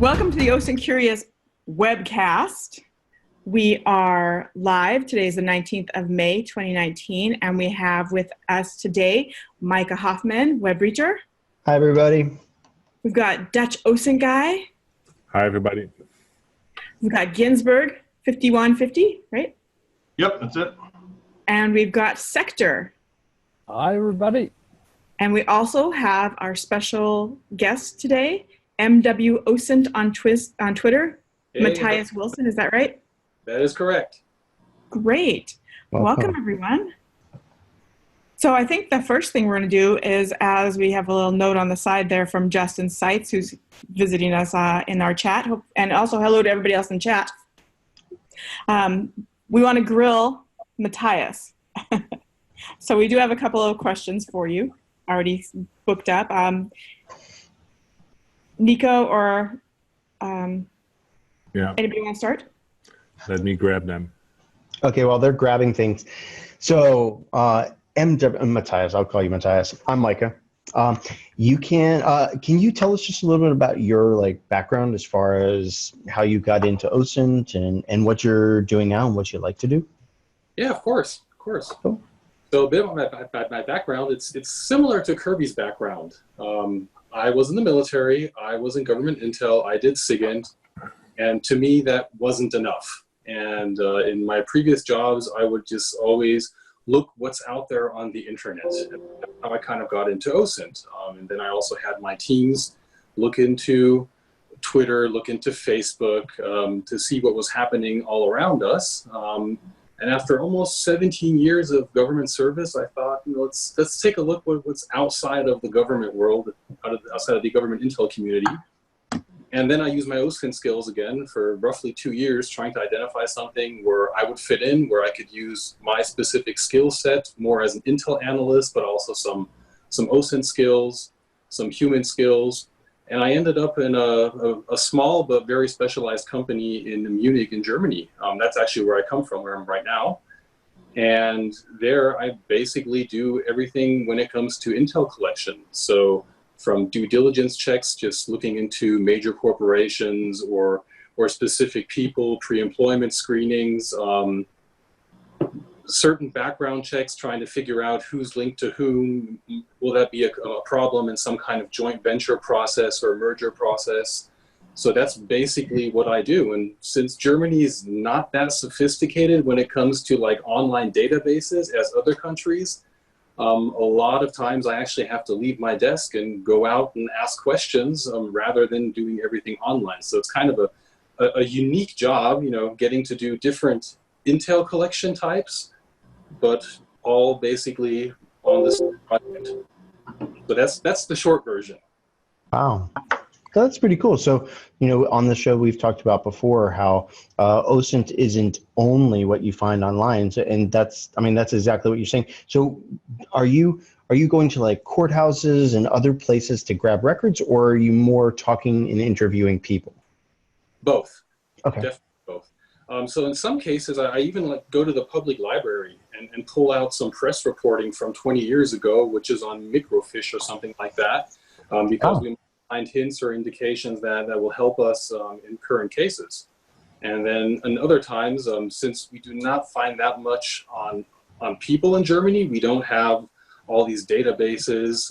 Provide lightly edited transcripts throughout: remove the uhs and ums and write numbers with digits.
Welcome to the OSINTCurious Webcast. We are live. Today is the 19th of May, 2019, and we have with us today Micah Hoffman, web reader. Hi, everybody. We've got Dutch Osint Guy. Hi, everybody. We've got Ginsburg, 5150, right? Yep, that's it. And we've got Sector. Hi, everybody. And we also have our special guest today, MW-OSINT on Twitter, Hey, Matthias Wilson. Is that right? that is correct. Great. Welcome, everyone. So I think the first thing we're going to do is, as we have a little note on the side there from Justin Seitz, who's visiting us in our chat, and also hello to everybody else in chat. We want to grill Matthias. So we do have a couple of questions for you already booked up. Nico or anybody want to start? Let me grab them. Okay, well, they're grabbing things. So, Matthias, I'll call you Matthias. I'm Micah. Can you tell us just a little bit about your background as far as how you got into OSINT and what you're doing now and what you like to do? Yeah, of course. Cool. So a bit about my background, it's similar to Kirby's background. I was in the military, I was in government intel, I did SIGINT, and to me that wasn't enough. And in my previous jobs, I would just always look what's out there on the internet. And that's how I kind of got into OSINT. And then I also had my teams look into Twitter, look into Facebook to see what was happening all around us. And after almost 17 years of government service, I thought, let's take a look at what's outside of the government world, outside of the government intel community. And then I used my OSINT skills again for roughly 2 years, trying to identify something where I would fit in, where I could use my specific skill set more as an intel analyst, but also some OSINT skills, some human skills. And I ended up in a small but very specialized company in Munich in Germany. That's actually where I come from, where I'm right now. And there I basically do everything when it comes to intel collection. So from due diligence checks, just looking into major corporations or specific people, pre-employment screenings, certain background checks, trying to figure out who's linked to whom. Will that be a problem in some kind of joint venture process or merger process? So that's basically what I do. And since Germany is not that sophisticated when it comes to online databases as other countries, a lot of times I actually have to leave my desk and go out and ask questions rather than doing everything online. So it's kind of a unique job, getting to do different intel collection types, but all basically on this project. So that's the short version. Wow. That's pretty cool. So, on the show we've talked about before how OSINT isn't only what you find online, and that's exactly what you're saying. So, are you going to courthouses and other places to grab records, or are you more talking and interviewing people? Both. Okay. Definitely both. So in some cases, I even go to the public library and pull out some press reporting from 20 years ago, which is on microfiche or something like that, because we find hints or indications that will help us in current cases. And then in other times, since we do not find that much on people in Germany, we don't have all these databases,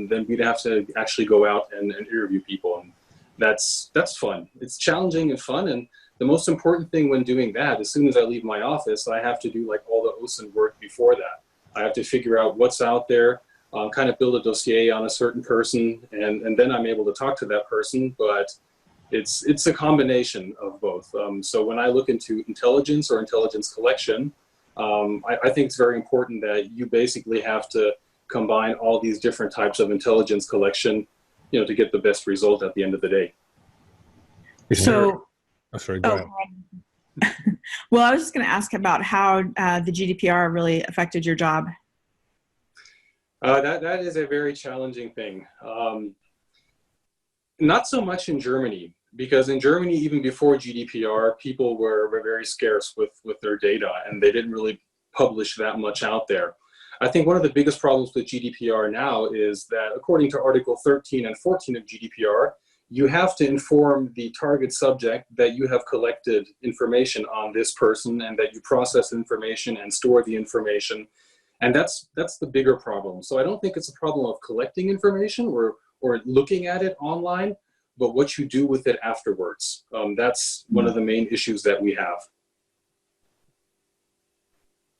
then we'd have to actually go out and interview people. And that's fun. It's challenging and fun. And the most important thing when doing that, as soon as I leave my office, I have to do all the OSINT work before that. I have to figure out what's out there, kind of build a dossier on a certain person, and then I'm able to talk to that person. But it's a combination of both. So when I look into intelligence or intelligence collection, I think it's very important that you basically have to combine all these different types of intelligence collection, to get the best result at the end of the day. So, Sorry, go ahead. well, I was just going to ask about how the GDPR really affected your job. That is a very challenging thing. Not so much in Germany, because in Germany, even before GDPR, people were very scarce with their data, and they didn't really publish that much out there. I think one of the biggest problems with GDPR now is that according to Article 13 and 14 of GDPR, you have to inform the target subject that you have collected information on this person and that you process information and store the information. And that's the bigger problem. So I don't think it's a problem of collecting information or looking at it online, but what you do with it afterwards. That's one of the main issues that we have.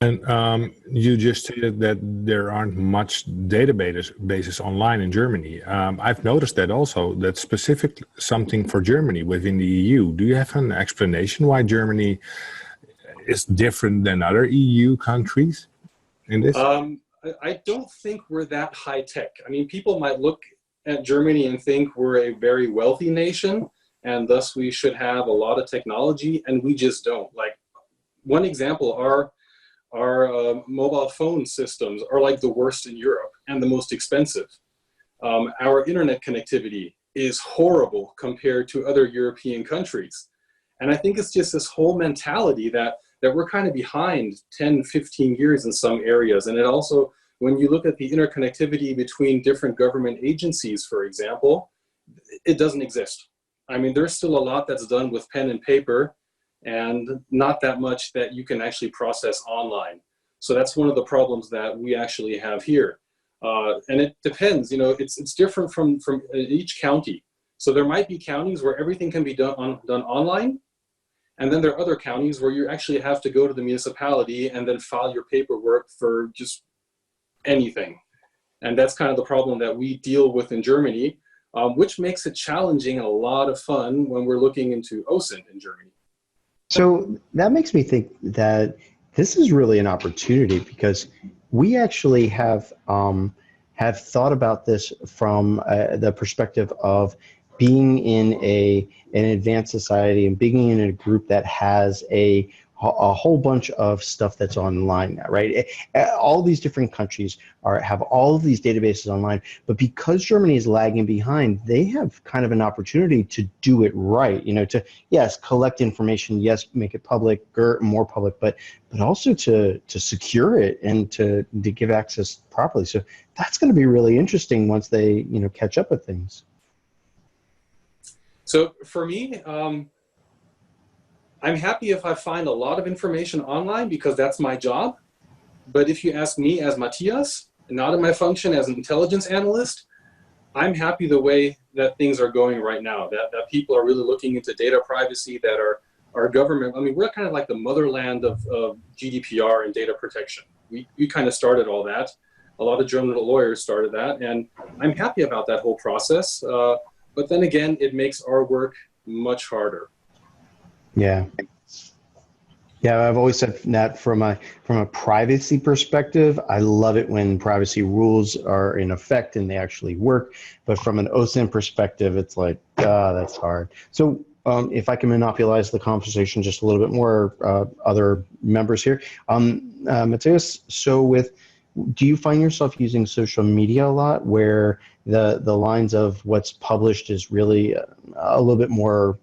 And you just stated that there aren't much databases online in Germany. I've noticed that also, that's specific something for Germany within the EU. Do you have an explanation why Germany is different than other EU countries in this? I don't think we're that high tech. I mean, people might look at Germany and think we're a very wealthy nation, and thus we should have a lot of technology, and we just don't. Like, one example, our mobile phone systems are like the worst in Europe and the most expensive. Our internet connectivity is horrible compared to other European countries. And I think it's just this whole mentality that we're kind of behind 10, 15 years in some areas. And it also, when you look at the interconnectivity between different government agencies, for example, it doesn't exist. I mean, there's still a lot that's done with pen and paper, and not that much that you can actually process online. So that's one of the problems that we actually have here. And it depends, you know, it's different from each county. So there might be counties where everything can be done online. And then there are other counties where you actually have to go to the municipality and then file your paperwork for just anything. And that's kind of the problem that we deal with in Germany, which makes it challenging and a lot of fun when we're looking into OSINT in Germany. So that makes me think that this is really an opportunity, because we actually have thought about this from the perspective of being in an advanced society and being in a group that has a whole bunch of stuff that's online now, right? All these different countries have all of these databases online, but because Germany is lagging behind, they have kind of an opportunity to do it right, you know, to, yes, collect information, yes, make it public, more public, but also to secure it and to give access properly. So that's going to be really interesting once they, you know, catch up with things. So for me, I'm happy if I find a lot of information online because that's my job. But if you ask me as Matthias, not in my function as an intelligence analyst, I'm happy the way that things are going right now, that people are really looking into data privacy, that our government, I mean, we're kind of like the motherland of GDPR and data protection. We kind of started all that. A lot of German lawyers started that, and I'm happy about that whole process. But then again, it makes our work much harder. Yeah. Yeah, I've always said that from a privacy perspective, I love it when privacy rules are in effect and they actually work. But from an OSINT perspective, it's like, that's hard. So if I can monopolize the conversation just a little bit more, other members here. Matthias, so do you find yourself using social media a lot where the lines of what's published is really a little bit more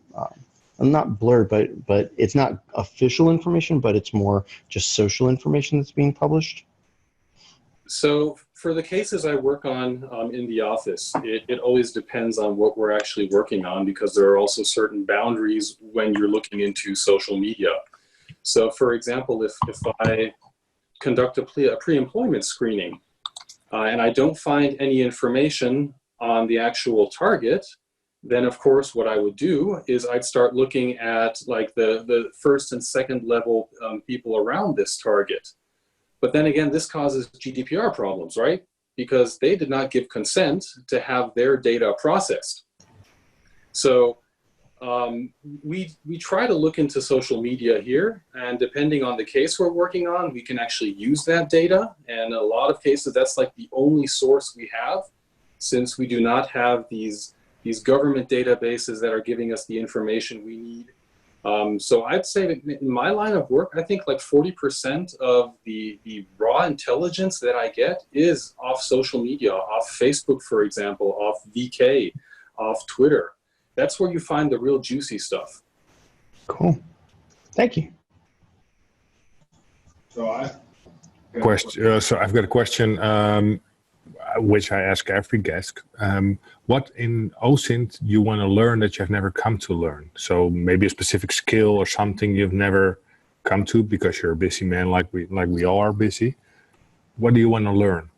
not blurred, but it's not official information, but it's more just social information that's being published? So for the cases I work on in the office, it always depends on what we're actually working on, because there are also certain boundaries when you're looking into social media. So for example, if I conduct a pre-employment screening and I don't find any information on the actual target, then of course what I would do is I'd start looking at like the first and second level people around this target. But then again, this causes GDPR problems, right? Because they did not give consent to have their data processed. So we try to look into social media here, and depending on the case we're working on, we can actually use that data. And in a lot of cases, that's like the only source we have, since we do not have these government databases that are giving us the information we need. So I'd say that in my line of work, I think like 40% of the raw intelligence that I get is off social media, off Facebook, for example, off VK, off Twitter. That's where you find the real juicy stuff. Cool. Thank you. So I've got a question. which I ask every guest, what in OSINT you want to learn that you've never come to learn? So maybe a specific skill or something you've never come to because you're a busy man, like we all are busy. What do you want to learn?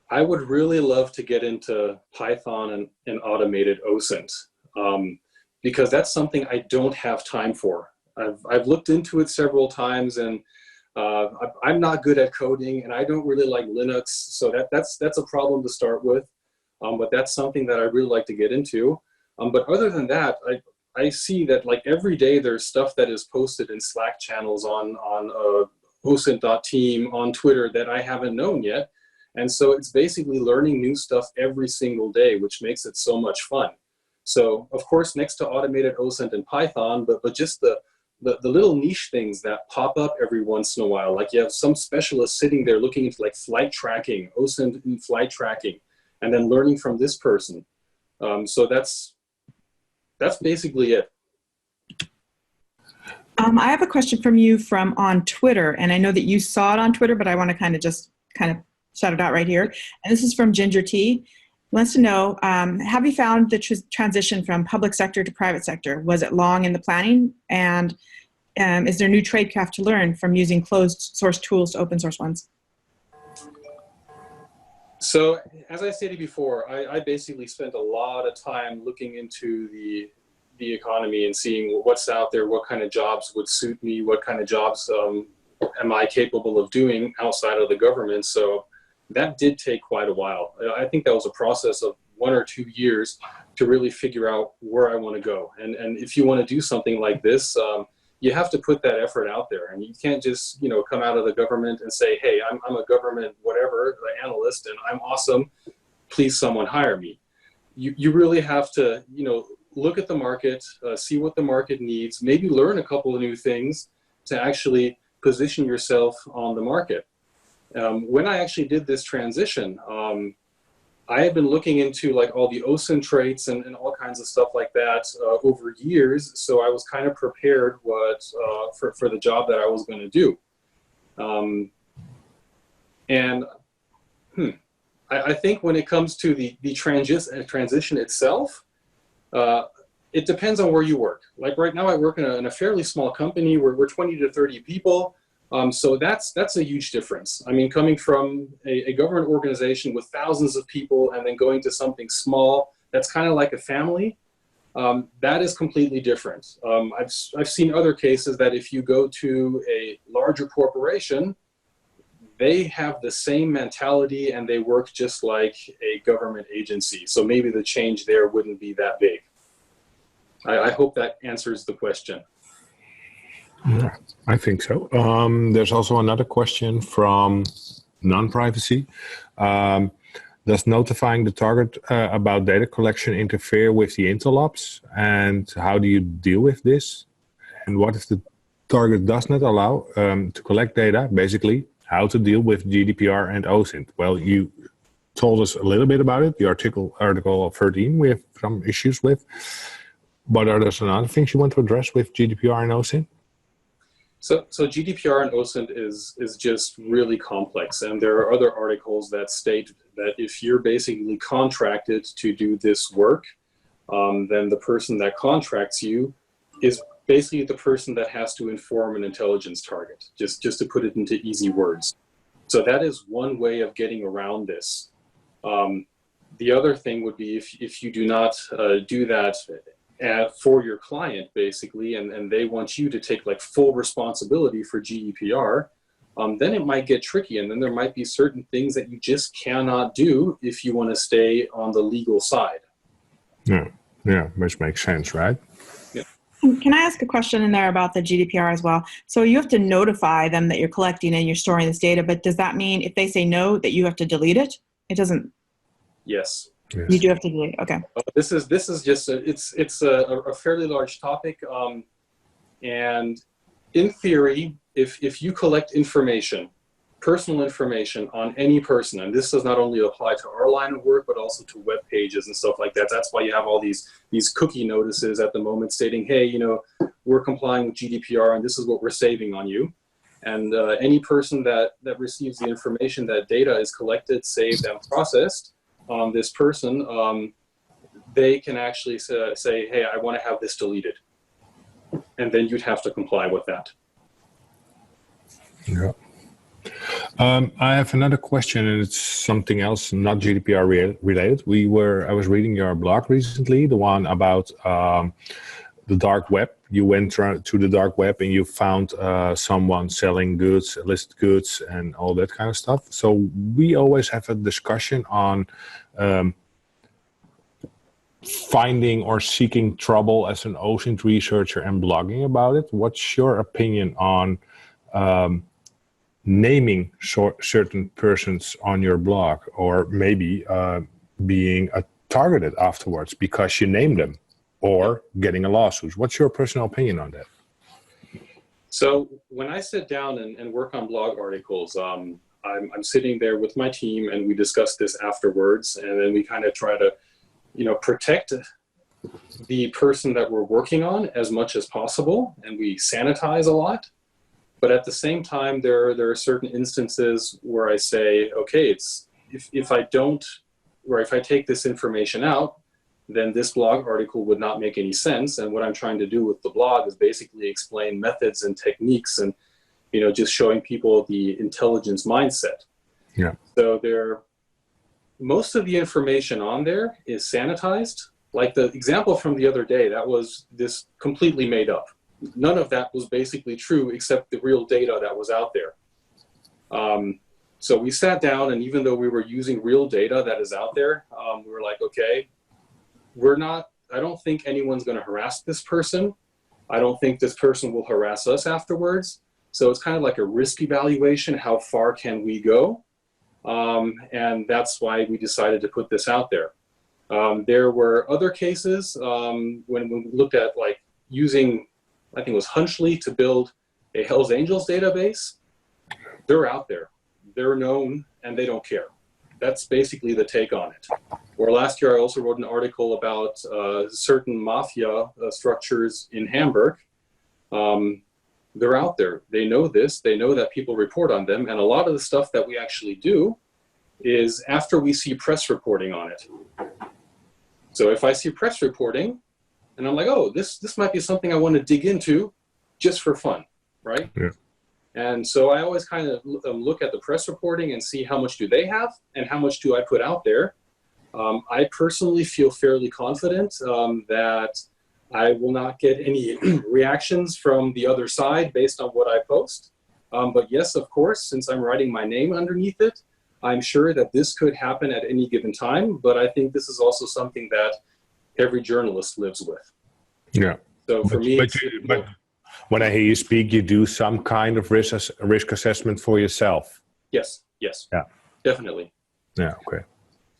I would really love to get into Python and automated OSINT, because that's something I don't have time for. I've looked into it several times, and I'm not good at coding, and I don't really like Linux, so that's a problem to start with. But that's something that I really like to get into. But other than that, I see that like every day there's stuff that is posted in Slack channels on OSINT.team, on Twitter, that I haven't known yet. And so it's basically learning new stuff every single day, which makes it so much fun. So of course, next to automated OSINT and Python, but just the little niche things that pop up every once in a while, like you have some specialist sitting there looking into like flight tracking, OSINT and flight tracking, and then learning from this person. So that's basically it. I have a question from you from on Twitter, and I know that you saw it on Twitter, but I want to kind of shout it out right here. And this is from Ginger T. He wants to know, have you found the transition from public sector to private sector? Was it long in the planning? And is there new tradecraft to learn from using closed source tools to open source ones? So as I stated before, I basically spent a lot of time looking into the economy and seeing what's out there, what kind of jobs would suit me, what kind of jobs am I capable of doing outside of the government. So that did take quite a while. I think that was a process of 1 or 2 years to really figure out where I want to go. And if you want to do something like this, you have to put that effort out there. And you can't just, come out of the government and say, hey, I'm a government whatever, analyst, and I'm awesome. Please, someone hire me. You really have to, look at the market, see what the market needs, maybe learn a couple of new things to actually position yourself on the market. When I actually did this transition, I had been looking into like all the OSINT traits and all kinds of stuff like that over years. So I was kind of prepared for the job that I was going to do. I think when it comes to the transition itself, it depends on where you work. Like right now I work in a fairly small company where we're 20 to 30 people. So that's a huge difference. I mean, coming from a government organization with thousands of people and then going to something small, that's kind of like a family. That is completely different. I've seen other cases that if you go to a larger corporation, they have the same mentality and they work just like a government agency. So maybe the change there wouldn't be that big. I hope that answers the question. Yeah, I think so. There's also another question from non-privacy. Does notifying the target about data collection interfere with the interlopes? And how do you deal with this? And what if the target does not allow to collect data? Basically, how to deal with GDPR and OSINT? Well, you told us a little bit about it. The article 13 we have some issues with. But are there some other things you want to address with GDPR and OSINT? So GDPR and OSINT is just really complex, and there are other articles that state that if you're basically contracted to do this work, then the person that contracts you is basically the person that has to inform an intelligence target, just to put it into easy words. So that is one way of getting around this. The other thing would be if you do not do that for your client, basically, and they want you to take like full responsibility for GDPR, then it might get tricky, and then there might be certain things that you just cannot do if you want to stay on the legal side. Yeah, which makes sense, right? Yeah. Can I ask a question in there about the GDPR as well? So you have to notify them that you're collecting and you're storing this data, but does that mean if they say no, that you have to delete it? It doesn't. Yes. Yes. You do have to delete. Okay. This is just it's a fairly large topic, and in theory, if you collect information, personal information on any person, and this does not only apply to our line of work but also to web pages and stuff like that. That's why you have all these cookie notices at the moment stating, hey, we're complying with GDPR and this is what we're saving on you. And any person that receives the information that data is collected, saved, and processed on this person, they can actually say, hey, I want to have this deleted. And then you'd have to comply with that. Yeah. I have another question, and it's something else, not GDPR related. I was reading your blog recently, the one about the dark web. You went to the dark web and you found someone selling goods, illicit goods, and all that kind of stuff. So we always have a discussion on finding or seeking trouble as an OSINT researcher and blogging about it. What's your opinion on naming certain persons on your blog, or maybe being targeted afterwards because you named them, or getting a lawsuit? What's your personal opinion on that? So when I sit down and work on blog articles, I'm sitting there with my team and we discuss this afterwards, and then we kind of try to, protect the person that we're working on as much as possible, and we sanitize a lot. But at the same time, there are certain instances where I say, okay, if I take this information out, then this blog article would not make any sense. And what I'm trying to do with the blog is basically explain methods and techniques, and just showing people the intelligence mindset. Yeah. So most of the information on there is sanitized. Like the example from the other day, that was this completely made up. None of that was basically true except the real data that was out there. So we sat down, and even though we were using real data that is out there, we were like, okay, I don't think anyone's going to harass this person. I don't think this person will harass us afterwards. So it's kind of like a risk evaluation. How far can we go? And that's why we decided to put this out there. There were other cases when we looked at like using, I think it was Hunchly, to build a Hells Angels database. They're out there. They're known, and they don't care. That's basically the take on it. Or last year, I also wrote an article about certain mafia structures in Hamburg. They're out there. They know this. They know that people report on them. And a lot of the stuff that we actually do is after we see press reporting on it. So if I see press reporting, and I'm like, oh, this might be something I want to dig into just for fun, right? Yeah. And so I always kind of look at the press reporting and see how much do they have and how much do I put out there. I personally feel fairly confident that I will not get any reactions from the other side based on what I post. But yes, of course, since I'm writing my name underneath it, I'm sure that this could happen at any given time. But I think this is also something that every journalist lives with. Yeah. So for me, but when I hear you speak, you do some kind of risk assessment for yourself. Yes. Yeah. Definitely. Yeah. Okay.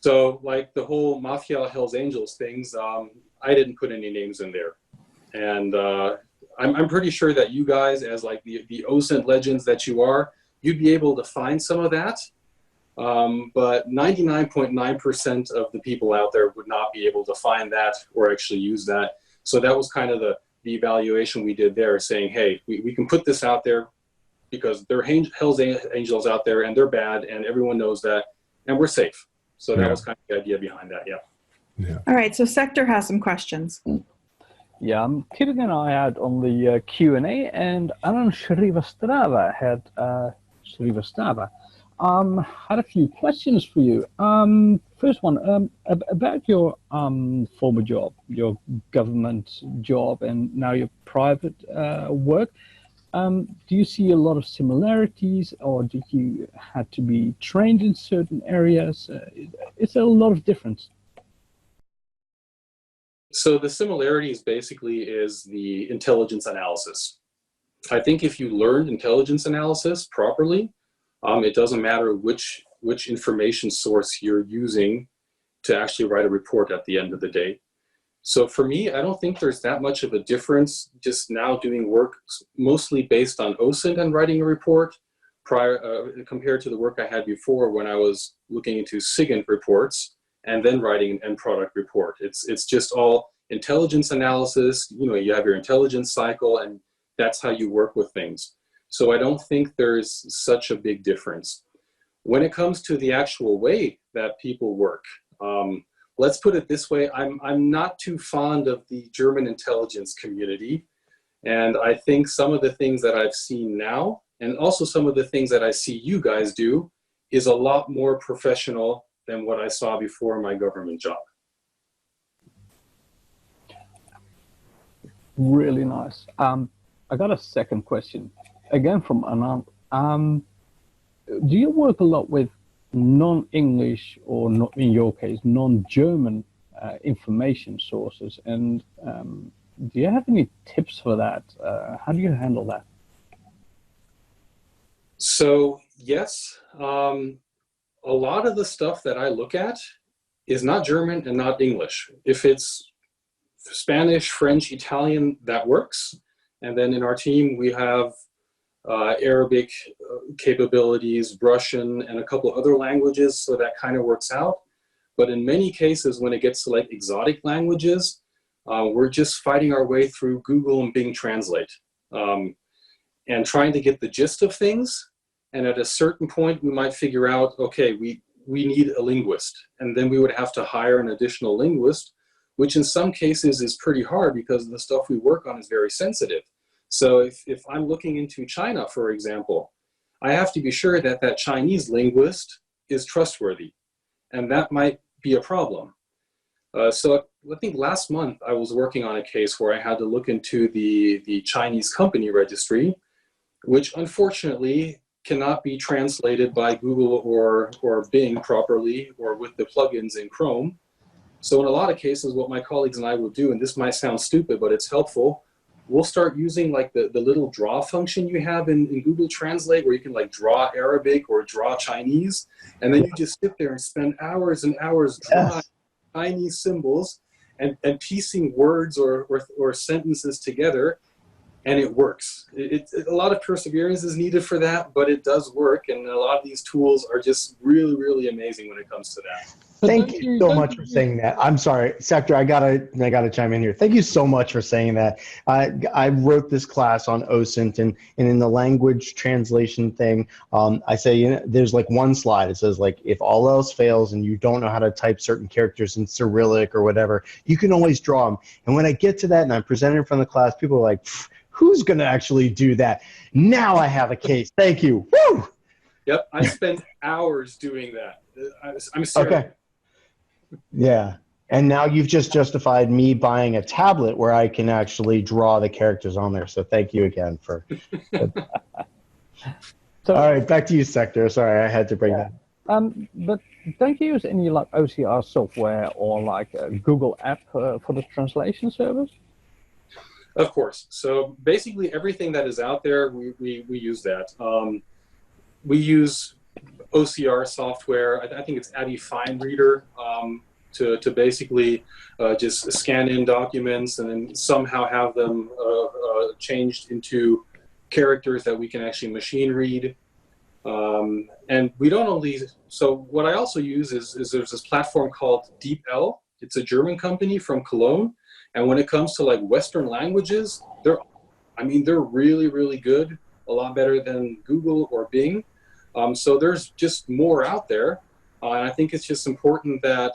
So like the whole Mafia Hells Angels things, I didn't put any names in there. And I'm pretty sure that you guys, as like the OSINT legends that you are, you'd be able to find some of that. But 99.9% of the people out there would not be able to find that or actually use that. So that was kind of the evaluation we did there, saying, hey, we can put this out there because there are Hells Angels out there and they're bad and everyone knows that, and we're safe. So that was kind of the idea behind that, yeah. All right, so Sector has some questions. Yeah, I'm keeping an eye out on the Q&A, and Alan Shrivastava had a few questions for you. First one, about your former job, your government job, and now your private work. Do you see a lot of similarities, or did you have to be trained in certain areas? Is there a lot of difference? So the similarities basically is the intelligence analysis. I think if you learned intelligence analysis properly, it doesn't matter which information source you're using to actually write a report at the end of the day. So for me, I don't think there's that much of a difference just now doing work mostly based on OSINT and writing a report compared to the work I had before when I was looking into SIGINT reports and then writing an end product report. It's just all intelligence analysis. You know, you have your intelligence cycle, and that's how you work with things. So I don't think there's such a big difference. When it comes to the actual way that people work, let's put it this way, I'm not too fond of the German intelligence community. And I think some of the things that I've seen now, and also some of the things that I see you guys do, is a lot more professional than what I saw before my government job. Really nice. I got a second question, again from Anand. Do you work a lot with non-English, or not, in your case, non-German information sources? And do you have any tips for that? How do you handle that? So yes, a lot of the stuff that I look at is not German and not English. If it's Spanish, French, Italian, that works. And then in our team, we have Arabic capabilities, Russian, and a couple other languages, so that kind of works out. But in many cases, when it gets to like exotic languages, we're just fighting our way through Google and Bing Translate and trying to get the gist of things. And at a certain point, we might figure out, okay, we need a linguist. And then we would have to hire an additional linguist, which in some cases is pretty hard because the stuff we work on is very sensitive. So if I'm looking into China, for example, I have to be sure that that Chinese linguist is trustworthy. And that might be a problem. So I think last month I was working on a case where I had to look into the Chinese company registry, which unfortunately cannot be translated by Google or Bing properly or with the plugins in Chrome. So in a lot of cases, what my colleagues and I will do, and this might sound stupid, but it's helpful, we'll start using like the little draw function you have in Google Translate where you can like draw Arabic or draw Chinese. And then you just sit there and spend hours and hours drawing Chinese symbols and piecing words or sentences together. And it works. A lot of perseverance is needed for that, but it does work. And a lot of these tools are just really, really amazing when it comes to that. Thank you so much for saying that. I'm sorry, Sector, I gotta chime in here. Thank you so much for saying that. I wrote this class on OSINT, and in the language translation thing, I say, you know, there's like one slide. It says like, if all else fails and you don't know how to type certain characters in Cyrillic or whatever, you can always draw them. And when I get to that and I'm presenting in front of the class, people are like, who's gonna actually do that? Now I have a case. Thank you. Woo! Yep, I spent hours doing that. I'm serious. Okay. Yeah, and now you've just justified me buying a tablet where I can actually draw the characters on there. So thank you again for. So, all right, back to you, Sector. Sorry, I had to bring that. But don't you use any like OCR software or like a Google app for the translation service? Of course. So basically everything that is out there, we use that. We use OCR software. I think it's Abby Fine Reader to basically just scan in documents and then somehow have them changed into characters that we can actually machine read. And we don't only, so what I also use is there's this platform called DeepL. It's a German company from Cologne. And when it comes to like Western languages, they're really, really good, a lot better than Google or Bing. So there's just more out there. And I think it's just important that,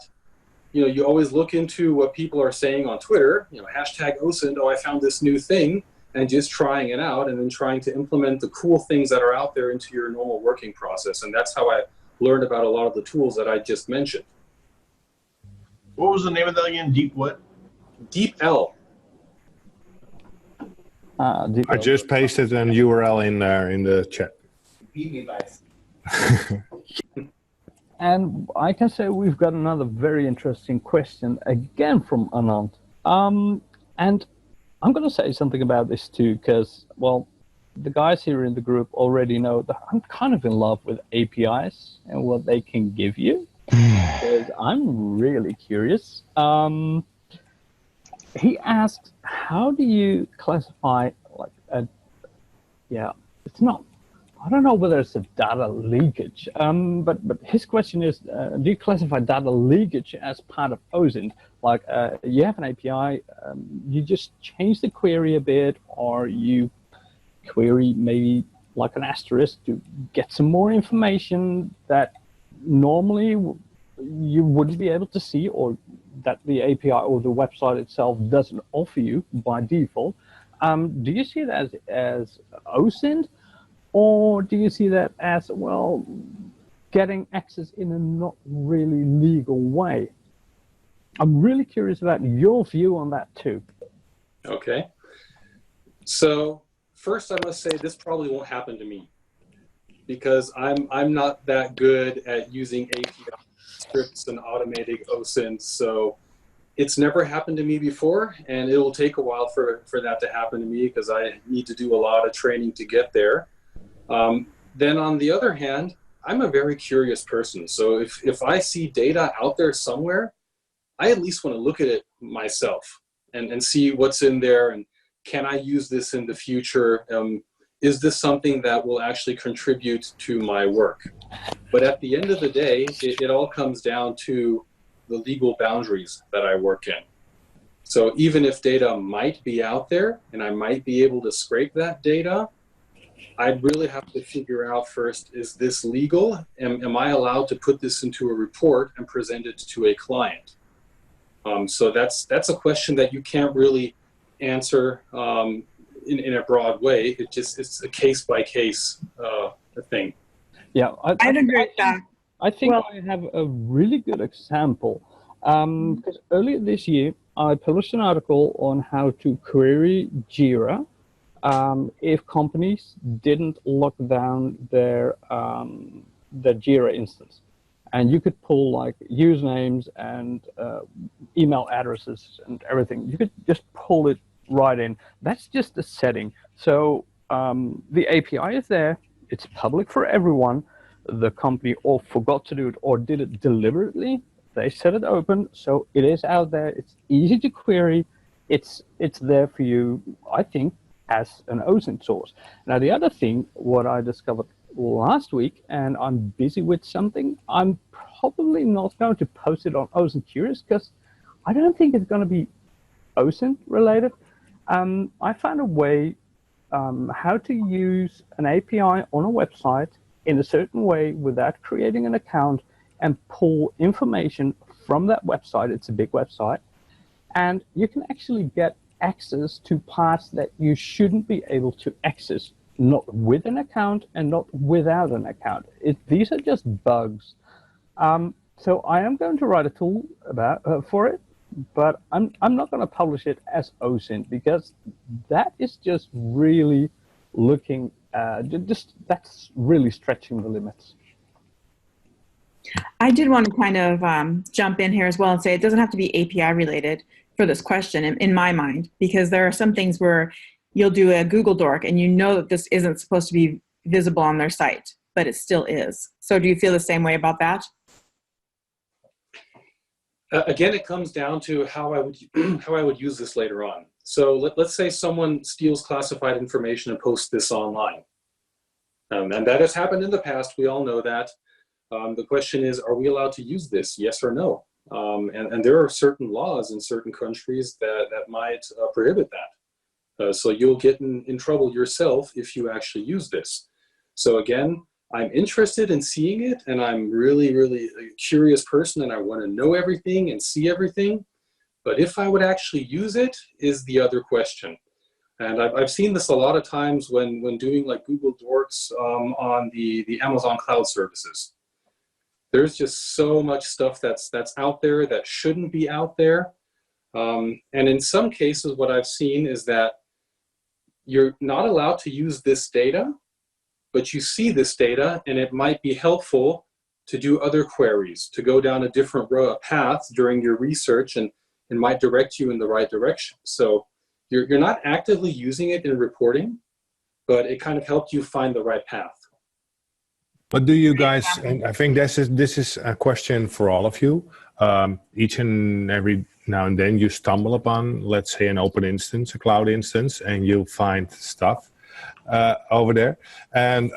you know, you always look into what people are saying on Twitter, you know, hashtag OSINT, oh, I found this new thing, and just trying it out and then trying to implement the cool things that are out there into your normal working process. And that's how I learned about a lot of the tools that I just mentioned. What was the name of that again? Deep what? DeepL. I just pasted an URL in there in the chat. And I can say we've got another very interesting question again from Anand. And I'm going to say something about this too, because, well, the guys here in the group already know that I'm kind of in love with APIs and what they can give you. Because I'm really curious. He asked, how do you classify like it's not, I don't know whether it's a data leakage, but his question is, do you classify data leakage as part of OSINT? Like you have an API, you just change the query a bit, or you query maybe like an asterisk to get some more information that normally you wouldn't be able to see, or that the API or the website itself doesn't offer you by default. Do you see that as OSINT, or do you see that as, well, getting access in a not really legal way? I'm really curious about your view on that too. Okay. So first I must say this probably won't happen to me, because I'm not that good at using API scripts and automating OSINT. So it's never happened to me before, and it will take a while for that to happen to me, because I need to do a lot of training to get there. Then on the other hand, I'm a very curious person. So if I see data out there somewhere, I at least want to look at it myself and see what's in there, and can I use this in the future? Is this something that will actually contribute to my work? But at the end of the day, it all comes down to the legal boundaries that I work in. So even if data might be out there and I might be able to scrape that data, I'd really have to figure out first, is this legal? Am I allowed to put this into a report and present it to a client? So that's a question that you can't really answer in a broad way. It's a case by case thing. Yeah, I'd agree with that. I think Well, I have a really good example. Because earlier this year, I published an article on how to query Jira if companies didn't lock down their Jira instance. And you could pull like usernames and email addresses and everything. You could just pull it right in. That's just a setting. So the API is there. It's public for everyone. The company or forgot to do it or did it deliberately. They set it open, so it is out there. It's easy to query. It's there for you, I think, as an OSINT source. Now, the other thing, what I discovered last week, and I'm busy with something, I'm probably not going to post it on OSINTCurious because I don't think it's going to be OSINT related. I found a way how to use an API on a website in a certain way without creating an account and pull information from that website. It's a big website. And you can actually get access to parts that you shouldn't be able to access, not with an account and not without an account. These are just bugs. So I am going to write a tool for it, but I'm not going to publish it as OSINT because that is just really looking, that's really stretching the limits. I did want to kind of jump in here as well and say it doesn't have to be API related for this question in my mind, because there are some things where you'll do a Google Doc and you know that this isn't supposed to be visible on their site, but it still is. So do you feel the same way about that? Again, it comes down to how I would use this later on. So let's say someone steals classified information and posts this online. And that has happened in the past. We all know that. The question is, are we allowed to use this? Yes or no? And there are certain laws in certain countries that might prohibit that. So you'll get in trouble yourself if you actually use this. So again, I'm interested in seeing it, and I'm really, really a curious person, and I want to know everything and see everything. But if I would actually use it is the other question. And I've seen this a lot of times when doing like Google Docs on the Amazon cloud services. There's just so much stuff that's out there that shouldn't be out there. And in some cases, what I've seen is that you're not allowed to use this data, but you see this data, and it might be helpful to do other queries, to go down a different path during your research, and it might direct you in the right direction. So you're not actively using it in reporting, but it kind of helped you find the right path. But do you guys, and I think this is a question for all of you, each and every now and then you stumble upon, let's say, an open instance, a cloud instance, and you'll find stuff over there. And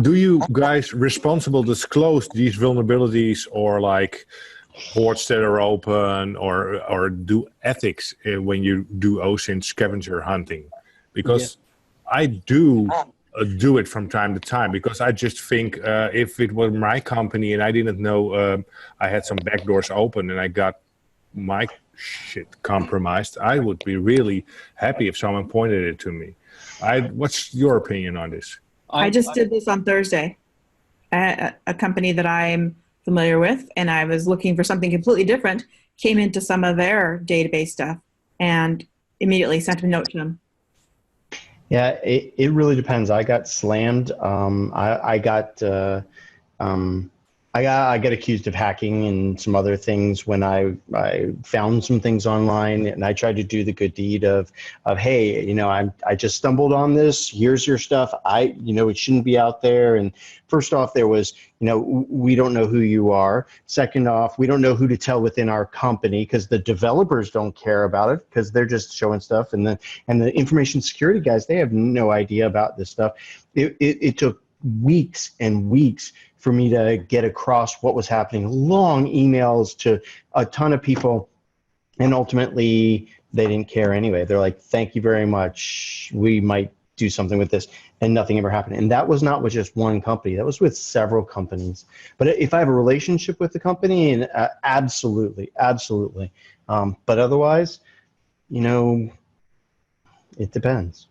do you guys responsible disclose these vulnerabilities, or like ports that are open, or do ethics when you do OSINT scavenger hunting? Because I do it from time to time because I just think if it were my company and I didn't know I had some backdoors open and I got my shit compromised, I would be really happy if someone pointed it to me. What's your opinion on this? I just did this on Thursday at a company that I'm familiar with, and I was looking for something completely different, came into some of their database stuff, and immediately sent a note to them. Yeah, it really depends. I got slammed. I got accused of hacking and some other things when I found some things online, and I tried to do the good deed of hey, you know, I just stumbled on this. Here's your stuff. You know, it shouldn't be out there. And first off, there was, you know, we don't know who you are. Second off, we don't know who to tell within our company because the developers don't care about it because they're just showing stuff, and the information security guys, they have no idea about this stuff. It took weeks and weeks for me to get across what was happening, long emails to a ton of people, and ultimately they didn't care anyway. They're like, thank you very much, we might do something with this, and nothing ever happened. And that was not with just one company, that was with several companies. But if I have a relationship with the company, and absolutely, but otherwise, you know, it depends.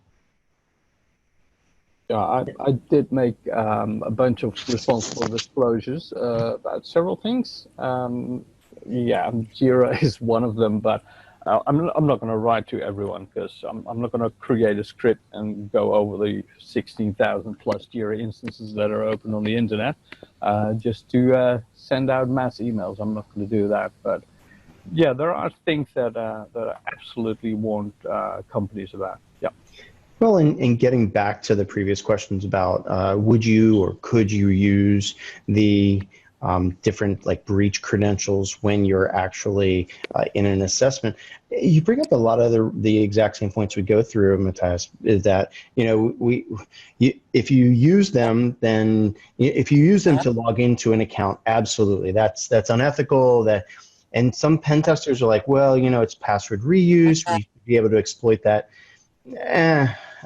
Yeah, I did make a bunch of responsible disclosures about several things. Yeah, Jira is one of them, but I'm not going to write to everyone because I'm not going to create a script and go over the 16,000 plus Jira instances that are open on the internet just to send out mass emails. I'm not going to do that, but yeah, there are things that I absolutely warned companies about. Yeah. Well, and getting back to the previous questions about would you or could you use the different like breach credentials when you're actually in an assessment, you bring up a lot of the exact same points we go through, Matthias, is that, you know, if you use them, then if you use them to log into an account, absolutely, that's unethical. And some pen testers are like, well, you know, it's password reuse, we should be able to exploit that.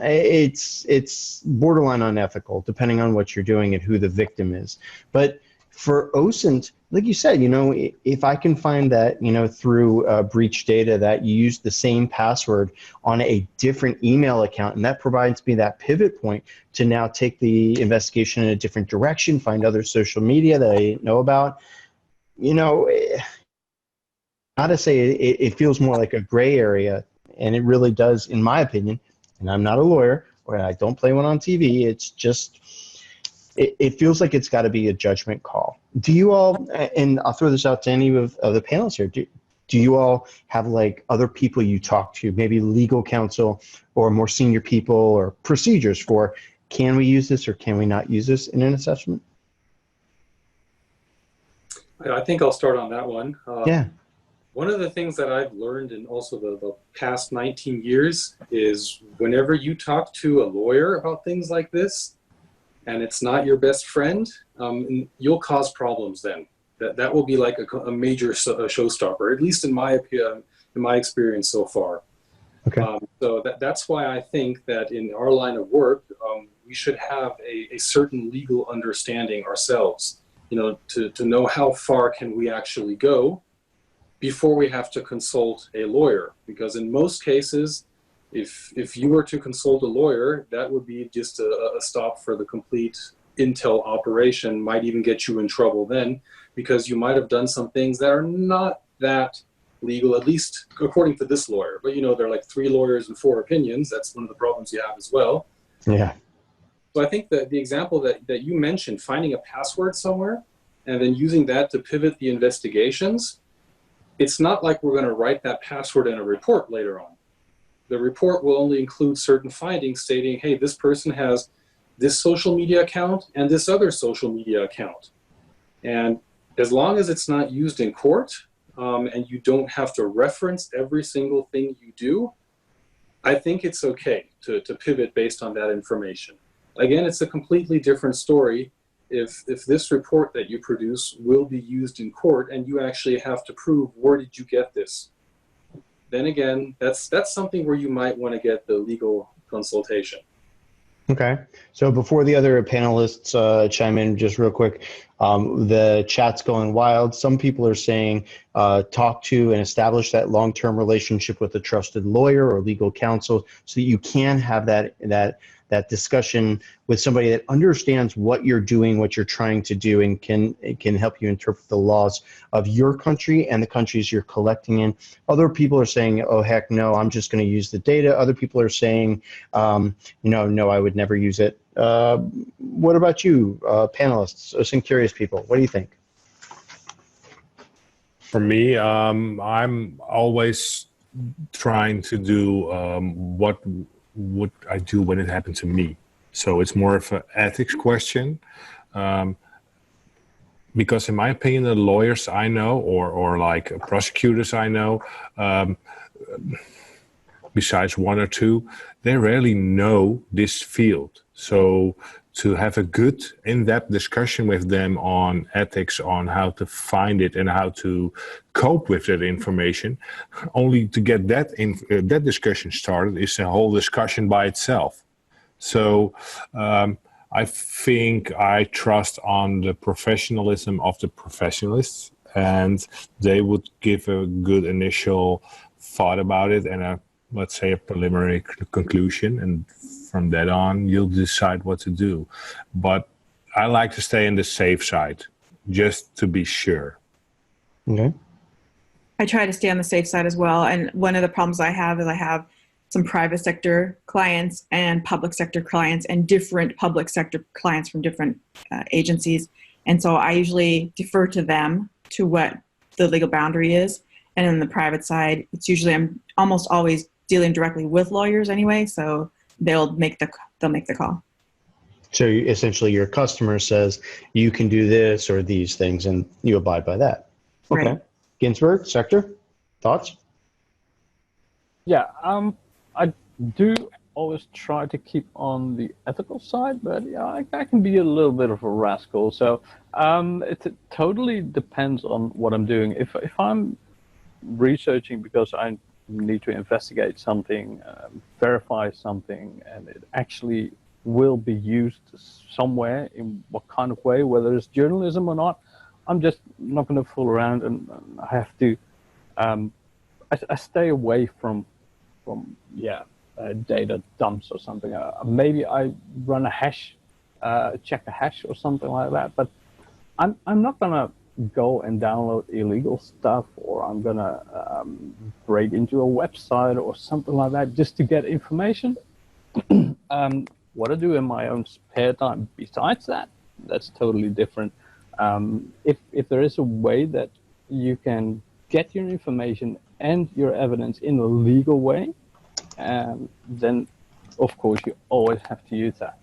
It's borderline unethical depending on what you're doing and who the victim is. But for OSINT, like you said, you know, if I can find that, you know, through breach data that you use the same password on a different email account, and that provides me that pivot point to now take the investigation in a different direction, find other social media that I didn't know about, you know, not to say it feels more like a gray area. And it really does, in my opinion, and I'm not a lawyer, or I don't play one on TV, it's just, it feels like it's got to be a judgment call. Do you all, and I'll throw this out to any of the panelists here, do you all have like other people you talk to, maybe legal counsel or more senior people, or procedures for, can we use this or can we not use this in an assessment? I think I'll start on that one. Yeah. One of the things that I've learned in also the past 19 years is whenever you talk to a lawyer about things like this, and it's not your best friend, you'll cause problems then. That will be like a major showstopper, at least in my experience so far. Okay. So that's why I think that in our line of work, we should have a certain legal understanding ourselves, you know, to know how far can we actually go before we have to consult a lawyer. Because in most cases, if you were to consult a lawyer, that would be just a stop for the complete intel operation, might even get you in trouble then, because you might have done some things that are not that legal, at least according to this lawyer. But you know, there are like 3 lawyers and 4 opinions. That's one of the problems you have as well. Yeah. So I think that the example that you mentioned, finding a password somewhere and then using that to pivot the investigations, it's not like we're going to write that password in a report later on. The report will only include certain findings stating, hey, this person has this social media account and this other social media account. And as long as it's not used in court and you don't have to reference every single thing you do, I think it's okay to pivot based on that information. Again, it's a completely different story if this report that you produce will be used in court and you actually have to prove, where did you get this? Then again, that's something where you might want to get the legal consultation. Okay. So before the other panelists chime in just real quick, the chat's going wild. Some people are saying talk to and establish that long-term relationship with a trusted lawyer or legal counsel so that you can have that discussion with somebody that understands what you're doing, what you're trying to do, and can help you interpret the laws of your country and the countries you're collecting in. Other people are saying, oh, heck no, I'm just going to use the data. Other people are saying, no, I would never use it. What about you, panelists, OSINTCurious people? What do you think? For me, I'm always trying to do what would I do when it happened to me. So it's more of an ethics question. Because in my opinion, the lawyers I know or like prosecutors I know, besides one or two, they rarely know this field. So to have a good in-depth discussion with them on ethics, on how to find it and how to cope with that information, only to get that discussion started is a whole discussion by itself. So I think I trust on the professionalism of the professionalists, and they would give a good initial thought about it and let's say a preliminary conclusion, and from that on you'll decide what to do. But I like to stay on the safe side just to be sure. Okay. I try to stay on the safe side as well. And one of the problems I have is I have some private sector clients and public sector clients and different public sector clients from different agencies. And so I usually defer to them to what the legal boundary is. And on the private side, it's usually I'm almost always dealing directly with lawyers anyway, so they'll make the call. So essentially your customer says you can do this or these things and you abide by that. Okay. Right. Ginsberg, Sector, thoughts? Yeah, I do always try to keep on the ethical side, but yeah, I can be a little bit of a rascal. So it totally depends on what I'm doing. If I'm researching because I need to investigate something, verify something, and it actually will be used somewhere in what kind of way, whether it's journalism or not, I'm just not going to fool around, and I have to. I stay away from data dumps or something. Maybe I run a hash, check a hash or something like that. But I'm not gonna go and download illegal stuff, or I'm gonna break into a website or something like that just to get information. What I do in my own spare time besides that, that's totally different. If there is a way that you can get your information and your evidence in a legal way, then of course you always have to use that.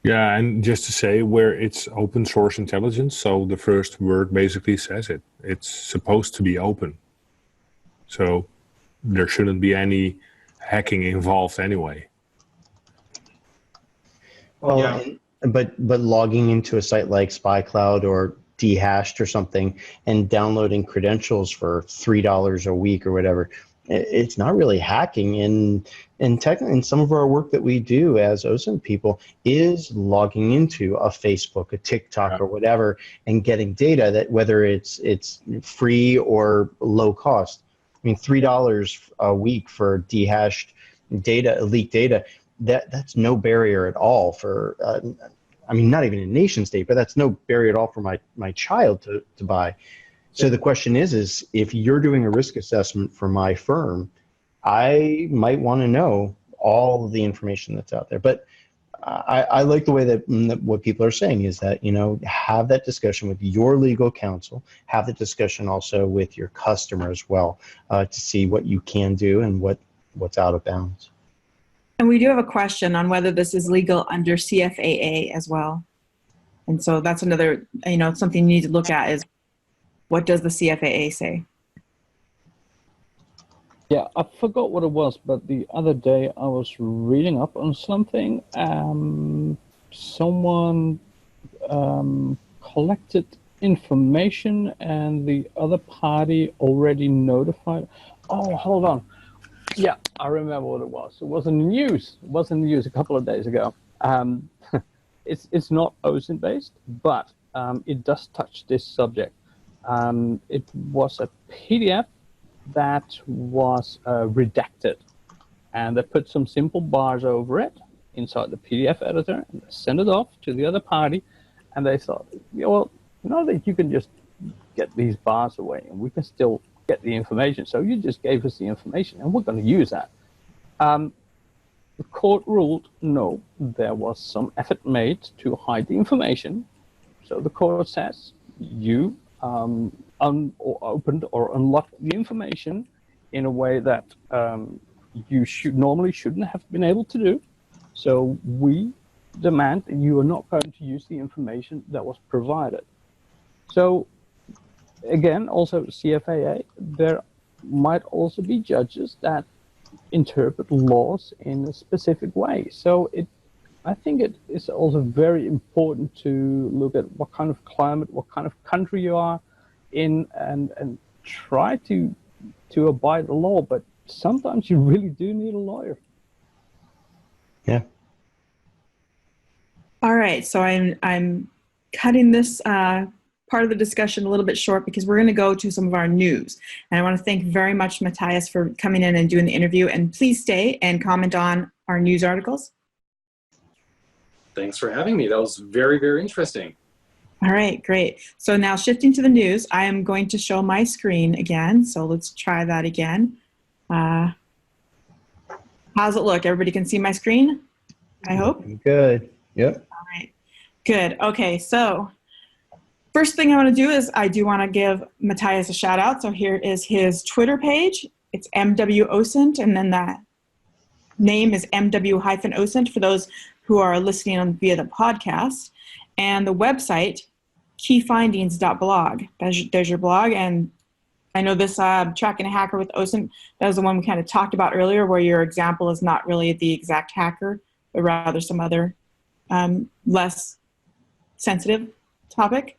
Yeah, and just to say, where it's open source intelligence, so the first word basically says it. It's supposed to be open. So there shouldn't be any hacking involved anyway. Well, Yeah. but logging into a site like SpyCloud or Dehashed or something and downloading credentials for $3 a week or whatever, it's not really hacking. And technically, in some of our work that we do as OSINT people is logging into a Facebook, a TikTok, or whatever, and getting data that whether it's free or low cost. I mean, $3 a week for dehashed data, leaked data, that's no barrier at all for. I mean, not even a nation state, but that's no barrier at all for my child to buy. So the question is if you're doing a risk assessment for my firm, I might want to know all of the information that's out there. But I like the way that what people are saying is that, have that discussion with your legal counsel, have the discussion also with your customer as well, to see what you can do and what's out of bounds. And we do have a question on whether this is legal under CFAA as well. And so that's another, something you need to look at is what does the CFAA say? Yeah, I forgot what it was, but the other day I was reading up on something. Someone collected information and the other party already notified. Oh, hold on. Yeah, I remember what it was. It was in the news. It was in the news a couple of days ago. It's not OSINT based, but it does touch this subject. It was a PDF that was redacted, and they put some simple bars over it inside the PDF editor, and they sent it off to the other party, and they thought, yeah, well, you know that you can just get these bars away, and we can still get the information. So you just gave us the information, and we're going to use that. The court ruled no, there was some effort made to hide the information. So the court says you opened or unlocked the information in a way that you normally shouldn't have been able to do. So we demand that you are not going to use the information that was provided. So again, also CFAA, there might also be judges that interpret laws in a specific way. So I think it is also very important to look at what kind of climate, what kind of country you are in, and try to abide the law. But sometimes you really do need a lawyer. Yeah. All right, so I'm cutting this part of the discussion a little bit short because we're going to go to some of our news. And I want to thank very much Matthias for coming in and doing the interview. And please stay and comment on our news articles. Thanks for having me. That was very, very interesting. All right, great. So now shifting to the news, I am going to show my screen again. So let's try that again. How's it look? Everybody can see my screen, I hope? Good. Yep. All right, good. Okay, so first thing I want to do is I do want to give Matthias a shout out. So here is his Twitter page. It's MW-OSINT, and then that name is MW-OSINT for those who are listening on via the podcast. And the website, keyfindings.blog. There's your blog. And I know this Tracking a Hacker with OSINT, that was the one we kind of talked about earlier, where your example is not really the exact hacker, but rather some other less sensitive topic.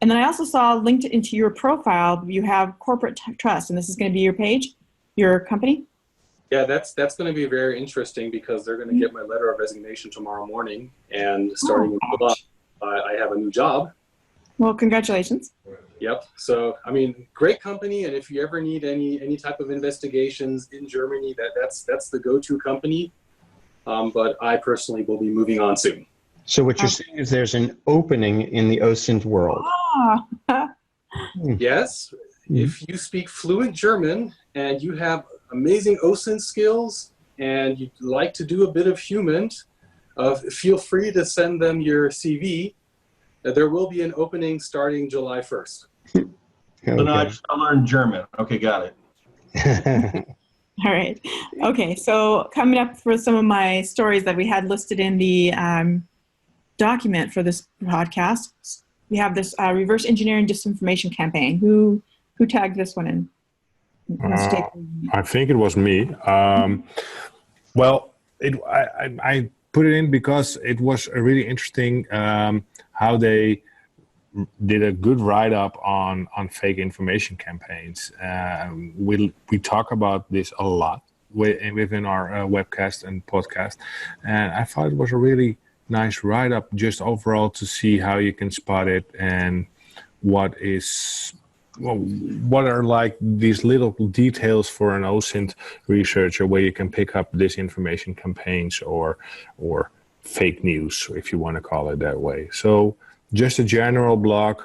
And then I also saw linked into your profile, you have corporate trust, and this is going to be your page, your company? Yeah, that's going to be very interesting because they're going to get my letter of resignation tomorrow morning, and starting in July, I have a new job. Well, congratulations. Yep. So, I mean, great company, and if you ever need any type of investigations in Germany, that's the go-to company. But I personally will be moving on soon. So what you're saying is there's an opening in the OSINT world. Yes. If you speak fluent German and you have amazing OSINT skills and you'd like to do a bit of human, feel free to send them your CV. There will be an opening starting July 1st. Okay. So now I learned German. Okay, got it. All right. Okay, so coming up for some of my stories that we had listed in the document for this podcast, we have this reverse engineering disinformation campaign. Who tagged this one in? I think it was me. Well, I put it in because it was a really interesting how they did a good write-up on fake information campaigns. We talk about this a lot within our webcast and podcast, and I thought it was a really nice write-up just overall to see how you can spot it and what are like these little details for an OSINT researcher where you can pick up disinformation campaigns or fake news, if you want to call it that way. So just a general blog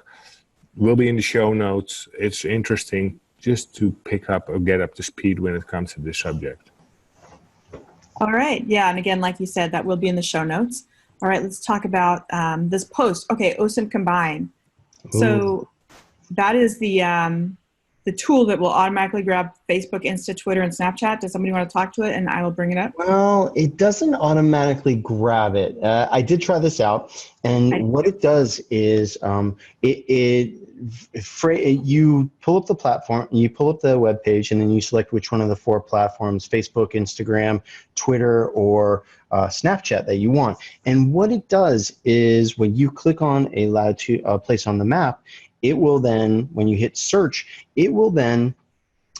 will be in the show notes. It's interesting just to pick up or get up to speed when it comes to this subject. All right. Yeah. And again, like you said, that will be in the show notes. All right. Let's talk about this post. Okay. OSINT Combine. So that is the tool that will automatically grab Facebook, Insta, Twitter, and Snapchat. Does somebody want to talk to it? And I will bring it up. Well, it doesn't automatically grab it. I did try this out, and what it does is you pull up the platform, you pull up the web page, and then you select which one of the 4 platforms, Facebook, Instagram, Twitter, or Snapchat that you want. And what it does is when you click on a place on the map, it will then, when you hit search, it will then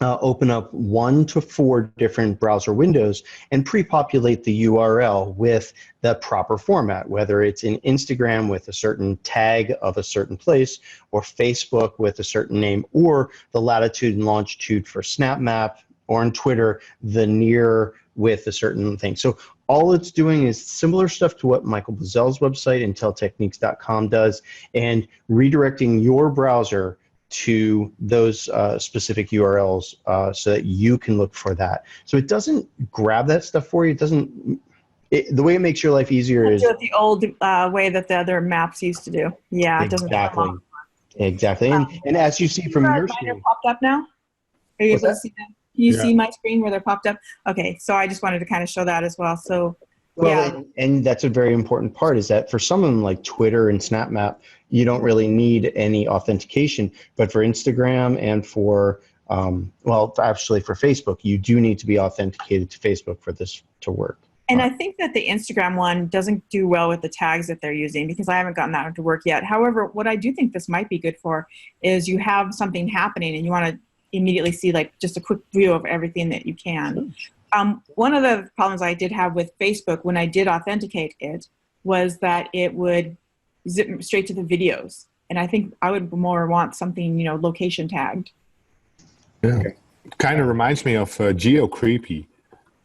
open up 1 to 4 different browser windows and pre-populate the URL with the proper format, whether it's in Instagram with a certain tag of a certain place, or Facebook with a certain name, or the latitude and longitude for SnapMap, or on Twitter, the near with a certain thing. So all it's doing is similar stuff to what Michael Blazell's website, inteltechniques.com, does, and redirecting your browser to those specific URLs so that you can look for that. So it doesn't grab that stuff for you. It doesn't. The way it makes your life easier is do it the old way that the other maps used to do. Yeah, it doesn't. Exactly. Exactly. And as you see from your mine screen, are popped up now. Are you What's able to that? see them? Can you Yeah. see my screen where they're popped up? Okay, so I just wanted to kind of show that as well. So well, and that's a very important part, is that for someone like Twitter and SnapMap, you don't really need any authentication. But for Instagram and for, well, actually for Facebook, you do need to be authenticated to Facebook for this to work. And I think that the Instagram one doesn't do well with the tags that they're using, because I haven't gotten that to work yet. However, what I do think this might be good for is you have something happening and you want to immediately see like just a quick view of everything that you can. One of the problems I did have with Facebook when I did authenticate it was that it would zip straight to the videos. And I think I would more want something, you know, location tagged. Yeah. Kind of reminds me of GeoCreepy.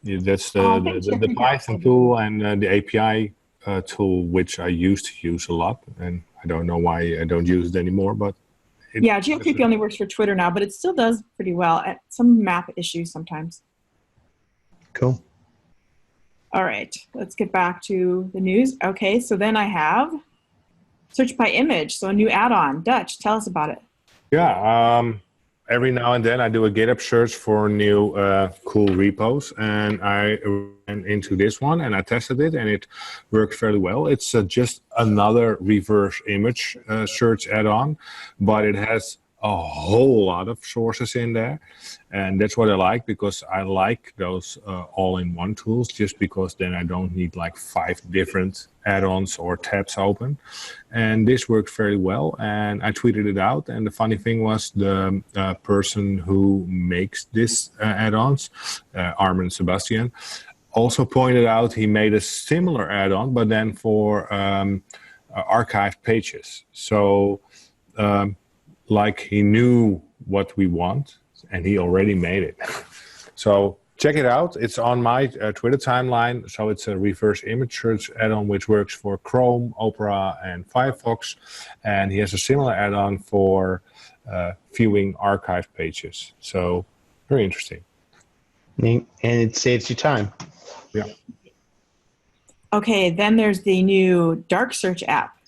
Yeah, that's the Python tool and the API tool, which I used to use a lot. And I don't know why I don't use it anymore, but yeah, GeoCreepy only works for Twitter now, but it still does pretty well at some map issues sometimes. Cool. All right, let's get back to the news. Okay, so then I have search by image, so a new add-on. Dutch, tell us about it. yeah. Every now and then I do a GitHub search for new cool repos, and I ran into this one and I tested it and it worked fairly well. It's just another reverse image search add-on, but it has a whole lot of sources in there, and that's what I like, because I like those all-in-one tools, just because then I don't need like 5 different add-ons or tabs open. And this worked fairly well, and I tweeted it out. And the funny thing was, the person who makes this add-ons, Armin Sebastian, also pointed out he made a similar add-on, but then for archived pages. So like he knew what we want and he already made it. So check it out. It's on my Twitter timeline. So it's a reverse image search add-on which works for Chrome, Opera, and Firefox. And he has a similar add-on for viewing archived pages. So very interesting. And it saves you time. Yeah. Okay, then there's the new Dark Search app.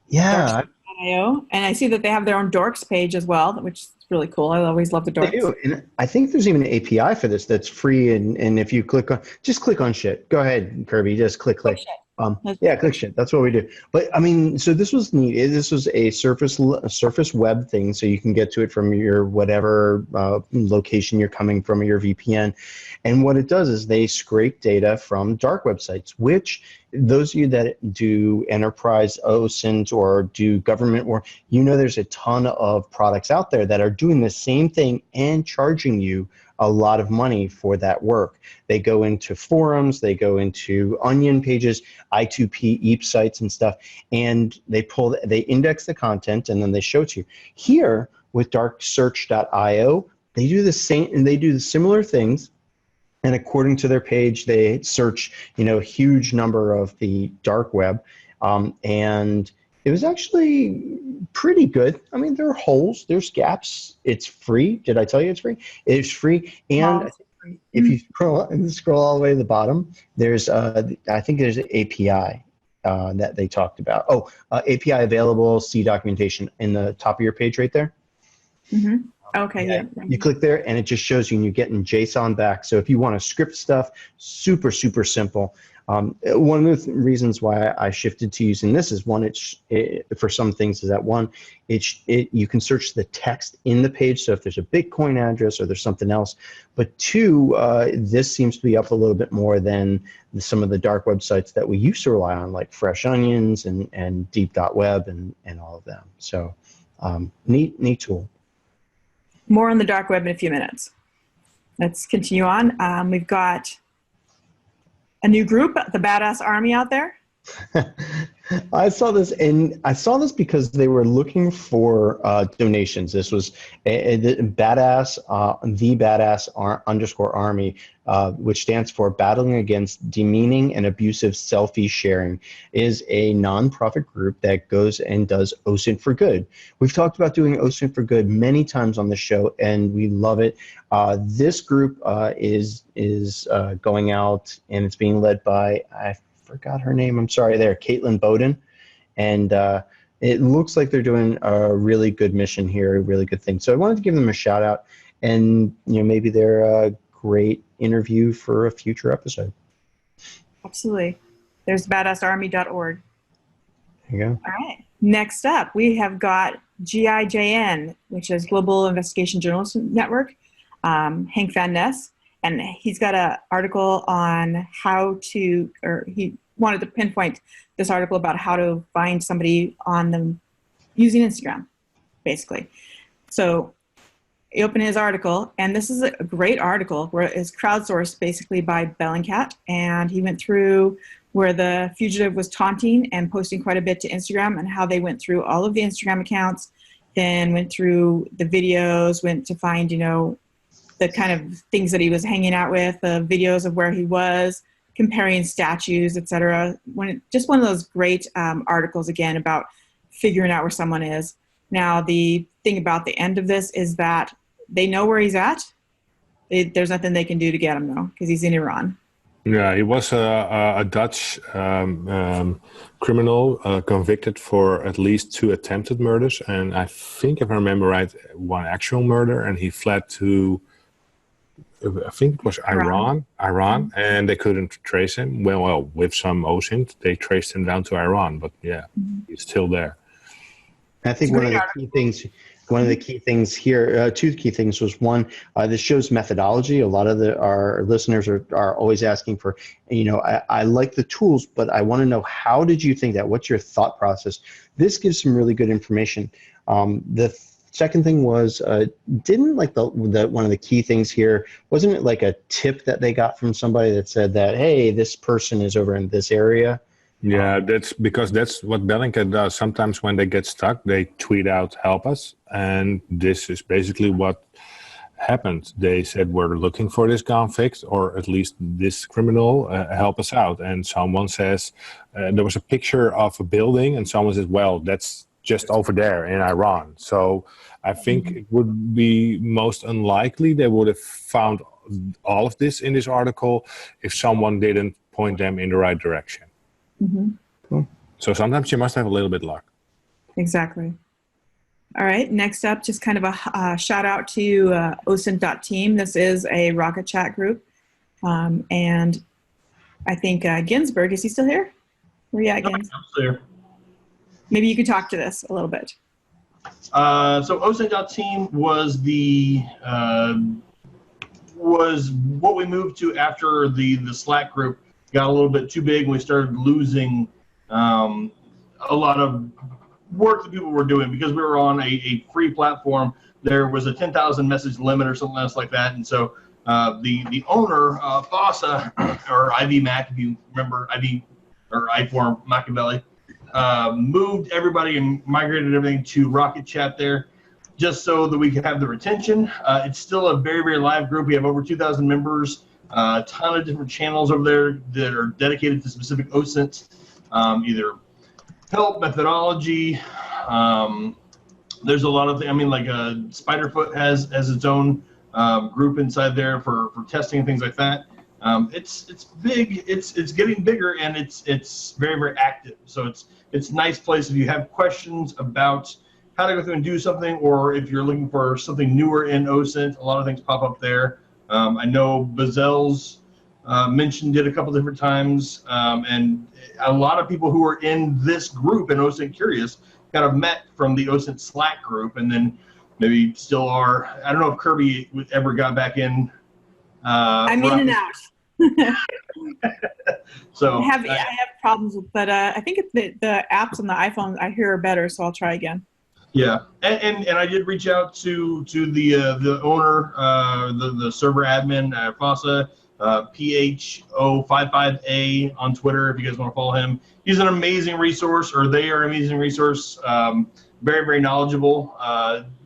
Yeah. And I see that they have their own dorks page as well, which is really cool. I always love the dorks. They do. And I think there's even an API for this that's free. And if you click on, just click on shit. Go ahead, Kirby. Just click. Yeah, click shit. That's what we do. But I mean, so this was neat. This was a surface web thing, so you can get to it from your whatever location you're coming from, or your VPN. And what it does is they scrape data from dark websites, which those of you that do enterprise OSINT or do government work, you know there's a ton of products out there that are doing the same thing and charging you a lot of money for that work. They go into forums, they go into Onion pages, I2P, EAP sites and stuff, and they index the content and then they show it to you. Here with darksearch.io, they do the same, and they do the similar things. And according to their page, they search, a huge number of the dark web, and it was actually pretty good. I mean, there are holes, there's gaps. It's free. Did I tell you it's free? It's free. And if you scroll all the way to the bottom, there's I think there's an API that they talked about. Oh, API available. See documentation in the top of your page right there. Mm-hmm. Okay. Yeah. You click there, and it just shows you, and you're getting JSON back. So if you want to script stuff, super simple. One of the reasons why I shifted to using this is one, for some things is that one, you can search the text in the page. So if there's a Bitcoin address or there's something else, but two, this seems to be up a little bit more than some of the dark websites that we used to rely on, like Fresh Onions and Deepdotweb and all of them. So neat tool. More on the dark web in a few minutes. let's continue on. We've got a new group, the Badass Army out there. I saw this, and I saw this because they were looking for donations. This was the Badass, the Badass _ Army, which stands for Battling Against Demeaning and Abusive Selfie Sharing, is a nonprofit group that goes and does OSINT for Good. We've talked about doing OSINT for Good many times on the show, and we love it. This group is going out, and it's being led by, I forgot her name, I'm sorry there, Caitlin Bowden. And it looks like they're doing a really good mission here, a really good thing. So I wanted to give them a shout out, and maybe they're a great interview for a future episode. Absolutely. There's badassarmy.org. There you go. All right. Next up, we have got GIJN, which is Global Investigation Journalism Network, Hank Van Ness. And he's got an article on how to, or he wanted to pinpoint this article about how to find somebody on them using Instagram, basically. So you open his article, and this is a great article where it's crowdsourced basically by Bellingcat, and he went through where the fugitive was taunting and posting quite a bit to Instagram, and how they went through all of the Instagram accounts, then went through the videos, went to find, the kind of things that he was hanging out with, the videos of where he was, comparing statues, etc. Just one of those great articles, again, about figuring out where someone is. Now, the thing about the end of this is that they know where he's at. There's nothing they can do to get him, though, because he's in Iran. Yeah, he was a Dutch criminal convicted for at least 2 attempted murders. And I think, if I remember right, 1 actual murder. And he fled to, I think it was Iran, and they couldn't trace him. Well, with some OSINT, they traced him down to Iran, but yeah, he's still there. I think one of the key things here, 2 key things was, 1, this shows methodology. A lot of our listeners are always asking for, I like the tools, but I want to know, how did you think that? What's your thought process? This gives some really good information. The second thing was, didn't like the one of the key things here, wasn't it like a tip that they got from somebody that said that, hey, this person is over in this area? Yeah, that's because that's what Bellingcat does. Sometimes when they get stuck, they tweet out, help us. And this is basically what happened. They said, we're looking for this convict, or at least this criminal, help us out. And someone says, there was a picture of a building, and someone says, well, that's just over there in Iran. So I think it would be most unlikely they would have found all of this in this article if someone didn't point them in the right direction. Mm-hmm. Cool. So sometimes you must have a little bit of luck. Exactly. All right, next up, just kind of a shout out to OSINT.team. This is a Rocket Chat group. And I think Ginsberg, is he still here? Where are you at, Gins? I'm still here. Maybe you could talk to this a little bit. So OSINT.team was was what we moved to after the Slack group got a little bit too big, and we started losing a lot of work that people were doing because we were on a free platform. There was a 10,000 message limit or something else like that, and so the owner, Fossa, or IV Mac, if you remember IV or I for Machiavelli, moved everybody and migrated everything to Rocket Chat there, just so that we could have the retention. It's still a very, very live group. We have over 2,000 members, a ton of different channels over there that are dedicated to specific OSINTs, either help, methodology. There's a lot of things. I mean, like Spiderfoot has its own group inside there for testing and things like that. It's big. It's getting bigger, and it's very, very active. So it's a nice place if you have questions about how to go through and do something, or if you're looking for something newer in OSINT. A lot of things pop up there. I know Bazel's mentioned it a couple different times, and a lot of people who are in this group in OSINTCurious kind of met from the OSINT Slack group, and then maybe still are. I don't know if Kirby ever got back in. I'm in and out. So I have problems with, but I think it's the apps on the iPhone I hear are better, so I'll try again. Yeah, and I did reach out to the owner, the server admin, Fossa, PHO55A on Twitter. If you guys want to follow him, he's an amazing resource, or they are an amazing resource. Very, very knowledgeable.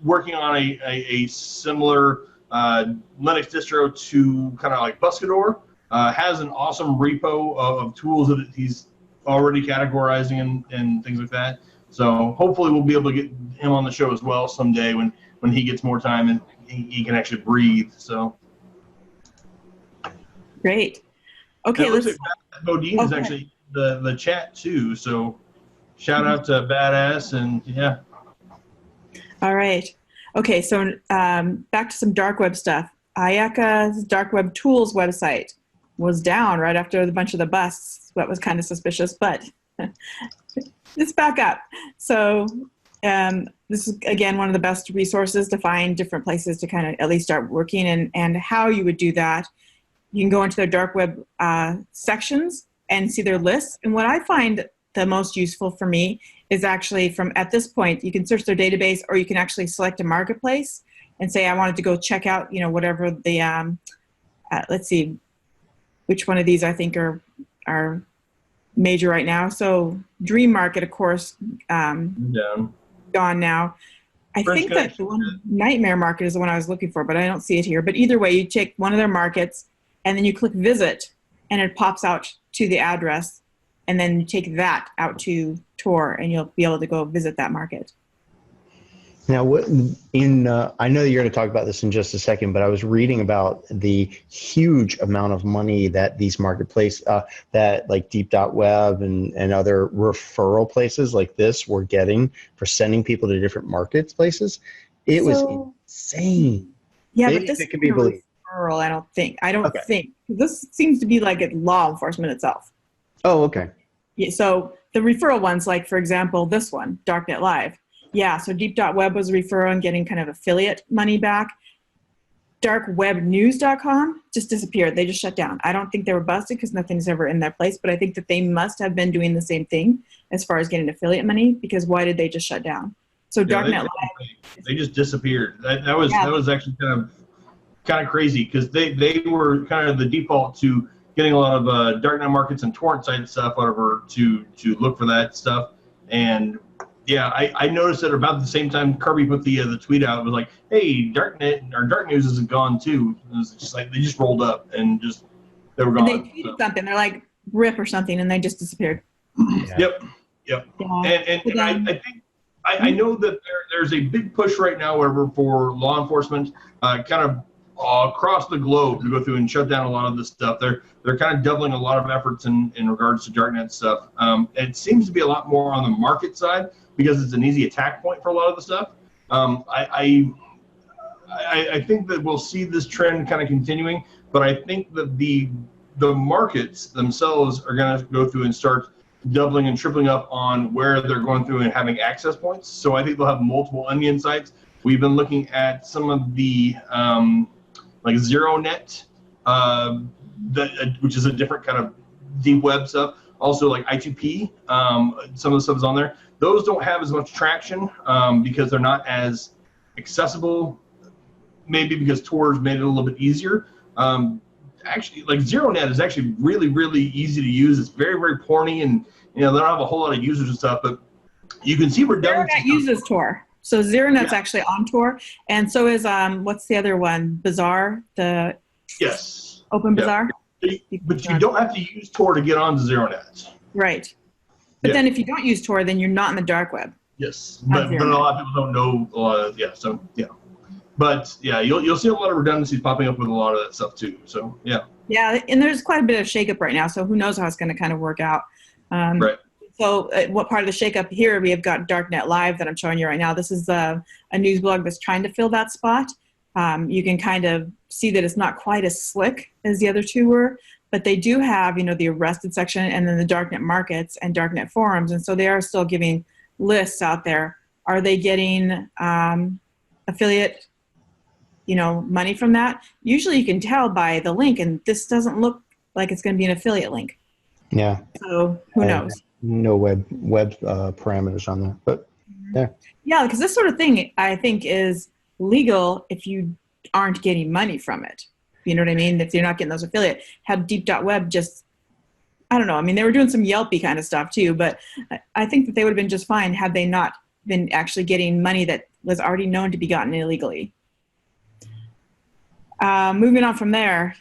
Working on a similar Linux distro to kind of like Buscador. Has an awesome repo of tools that he's already categorizing and things like that. So hopefully we'll be able to get him on the show as well someday when he gets more time and he can actually breathe. So great. Okay, let's. Like Bodine is actually the chat too. So shout out to Badass and yeah. All right. Okay, so back to some dark web stuff. Ayaka's dark web tools website was down right after a bunch of the busts. That was kind of suspicious, but it's back up. So this is, again, one of the best resources to find different places to kind of at least start working, and how you would do that. You can go into their dark web sections and see their lists. And what I find the most useful for me is actually from, at this point, you can search their database, or you can actually select a marketplace and say, I wanted to go check out, whatever the, let's see, which one of these I think are major right now. So Dream Market, of course, gone now. I think that the one, Nightmare Market is the one I was looking for, but I don't see it here. But either way, you take one of their markets and then you click visit, and it pops out to the address, and then you take that out to Tor, and you'll be able to go visit that market. Now, what I know you're going to talk about this in just a second, but I was reading about the huge amount of money that these marketplaces, that like Deepdotweb and other referral places like this were getting for sending people to different marketplaces. It was insane. Yeah, but this can be believed. Referral, I don't think. This seems to be like law enforcement itself. Oh, okay. Yeah, so the referral ones, like for example, this one, Darknet Live. Yeah, so Deepdotweb was a referral and getting kind of affiliate money back. Darkwebnews.com just disappeared. They just shut down. I don't think they were busted because nothing's ever in their place, but I think that they must have been doing the same thing as far as getting affiliate money, because why did they just shut down? So Darknet Live. They just disappeared. That was actually kind of crazy, because they were kind of the default to getting a lot of darknet markets and torrent site stuff, whatever, to look for that stuff. And yeah, I noticed that about the same time Kirby put the tweet out. It was like, hey, Darknet or Dark News isn't gone too. It was just like they just rolled up and they were gone. And they tweeted something. They're like RIP or something, and they just disappeared. Yeah. Yep. And I think I know that there's a big push right now, whatever, for law enforcement, kind of across the globe to go through and shut down a lot of this stuff. They're kind of doubling a lot of efforts in regards to darknet stuff. It seems to be a lot more on the market side because it's an easy attack point for a lot of the stuff. I think that we'll see this trend kind of continuing, but I think that the markets themselves are going to go through and start doubling and tripling up on where they're going through and having access points. So I think they'll have multiple onion sites. We've been looking at some of the like ZeroNet, which is a different kind of deep web stuff. Also like I2P, some of the stuff is on there. Those don't have as much traction because they're not as accessible, maybe because Tor's made it a little bit easier. Actually, like ZeroNet is actually really, really easy to use. It's very, very porny, and they don't have a whole lot of users and stuff, but you can see redundancy. ZeroNet uses Tor. So ZeroNet's actually on Tor, and so is what's the other one? Bazaar, the Open Bazaar. But you don't have to use Tor to get onto ZeroNet. Right. But then if you don't use Tor, then you're not in the dark web. Yes, but a lot of people don't know a lot of But yeah, you'll see a lot of redundancies popping up with a lot of that stuff too. So yeah. Yeah, and there's quite a bit of shakeup right now, so who knows how it's going to kind of work out. Right. So what part of the shakeup here, we have got Darknet Live that I'm showing you right now. This is a news blog that's trying to fill that spot. You can kind of see that it's not quite as slick as the other two were, but they do have, the arrested section and then the Darknet markets and Darknet forums. And so they are still giving lists out there. Are they getting affiliate, money from that? Usually you can tell by the link, and this doesn't look like it's going to be an affiliate link. Yeah. So who knows? No web parameters on there, but Yeah, because this sort of thing, I think, is legal if you aren't getting money from it. You know what I mean? If you're not getting those affiliate. Had Deepdotweb just, I don't know. I mean, they were doing some Yelpy kind of stuff too, but I think that they would have been just fine had they not been actually getting money that was already known to be gotten illegally. Moving on from there,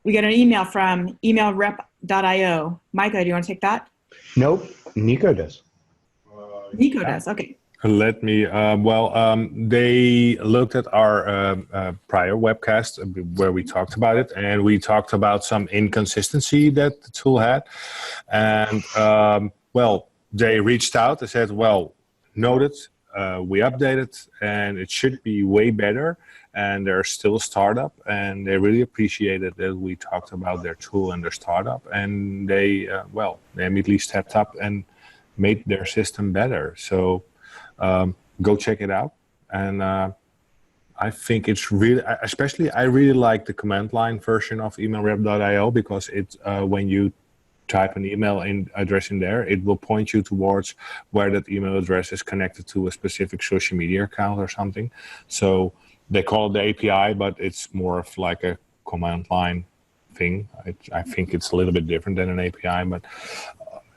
we get an email from emailrep.io. Micah, do you want to take that? Nope, Nico does. Nico does, okay. Let me, they looked at our prior webcast where we talked about it, and we talked about some inconsistency that the tool had. And, they reached out. They said, noted, we updated, and it should be way better. And they're still a startup, and they really appreciated that we talked about their tool and their startup. And they, they immediately stepped up and made their system better. So, go check it out. And I think it's really, especially I really like the command line version of emailrep.io, because it's when you type an email address in there, it will point you towards where that email address is connected to a specific social media account or something. So they call it the API, but it's more of like a command line thing. I think it's a little bit different than an API, but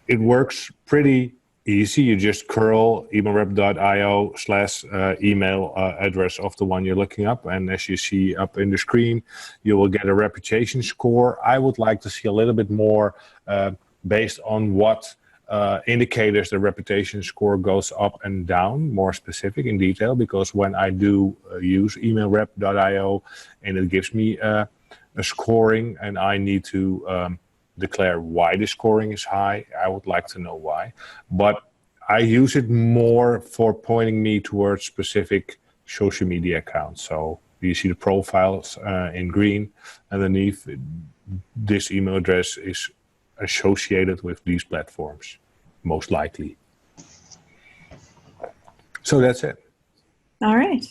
it works pretty easy. You just curl emailrep.io/email address of the one you're looking up. And as you see up in the screen, you will get a reputation score. I would like to see a little bit more based on what indicators the reputation score goes up and down, more specific in detail, because when I do use emailrep.io and it gives me a scoring and I need to declare why the scoring is high, I would like to know why. But I use it more for pointing me towards specific social media accounts. So you see the profiles in green underneath. This email address is associated with these platforms, most likely. So that's it. All right.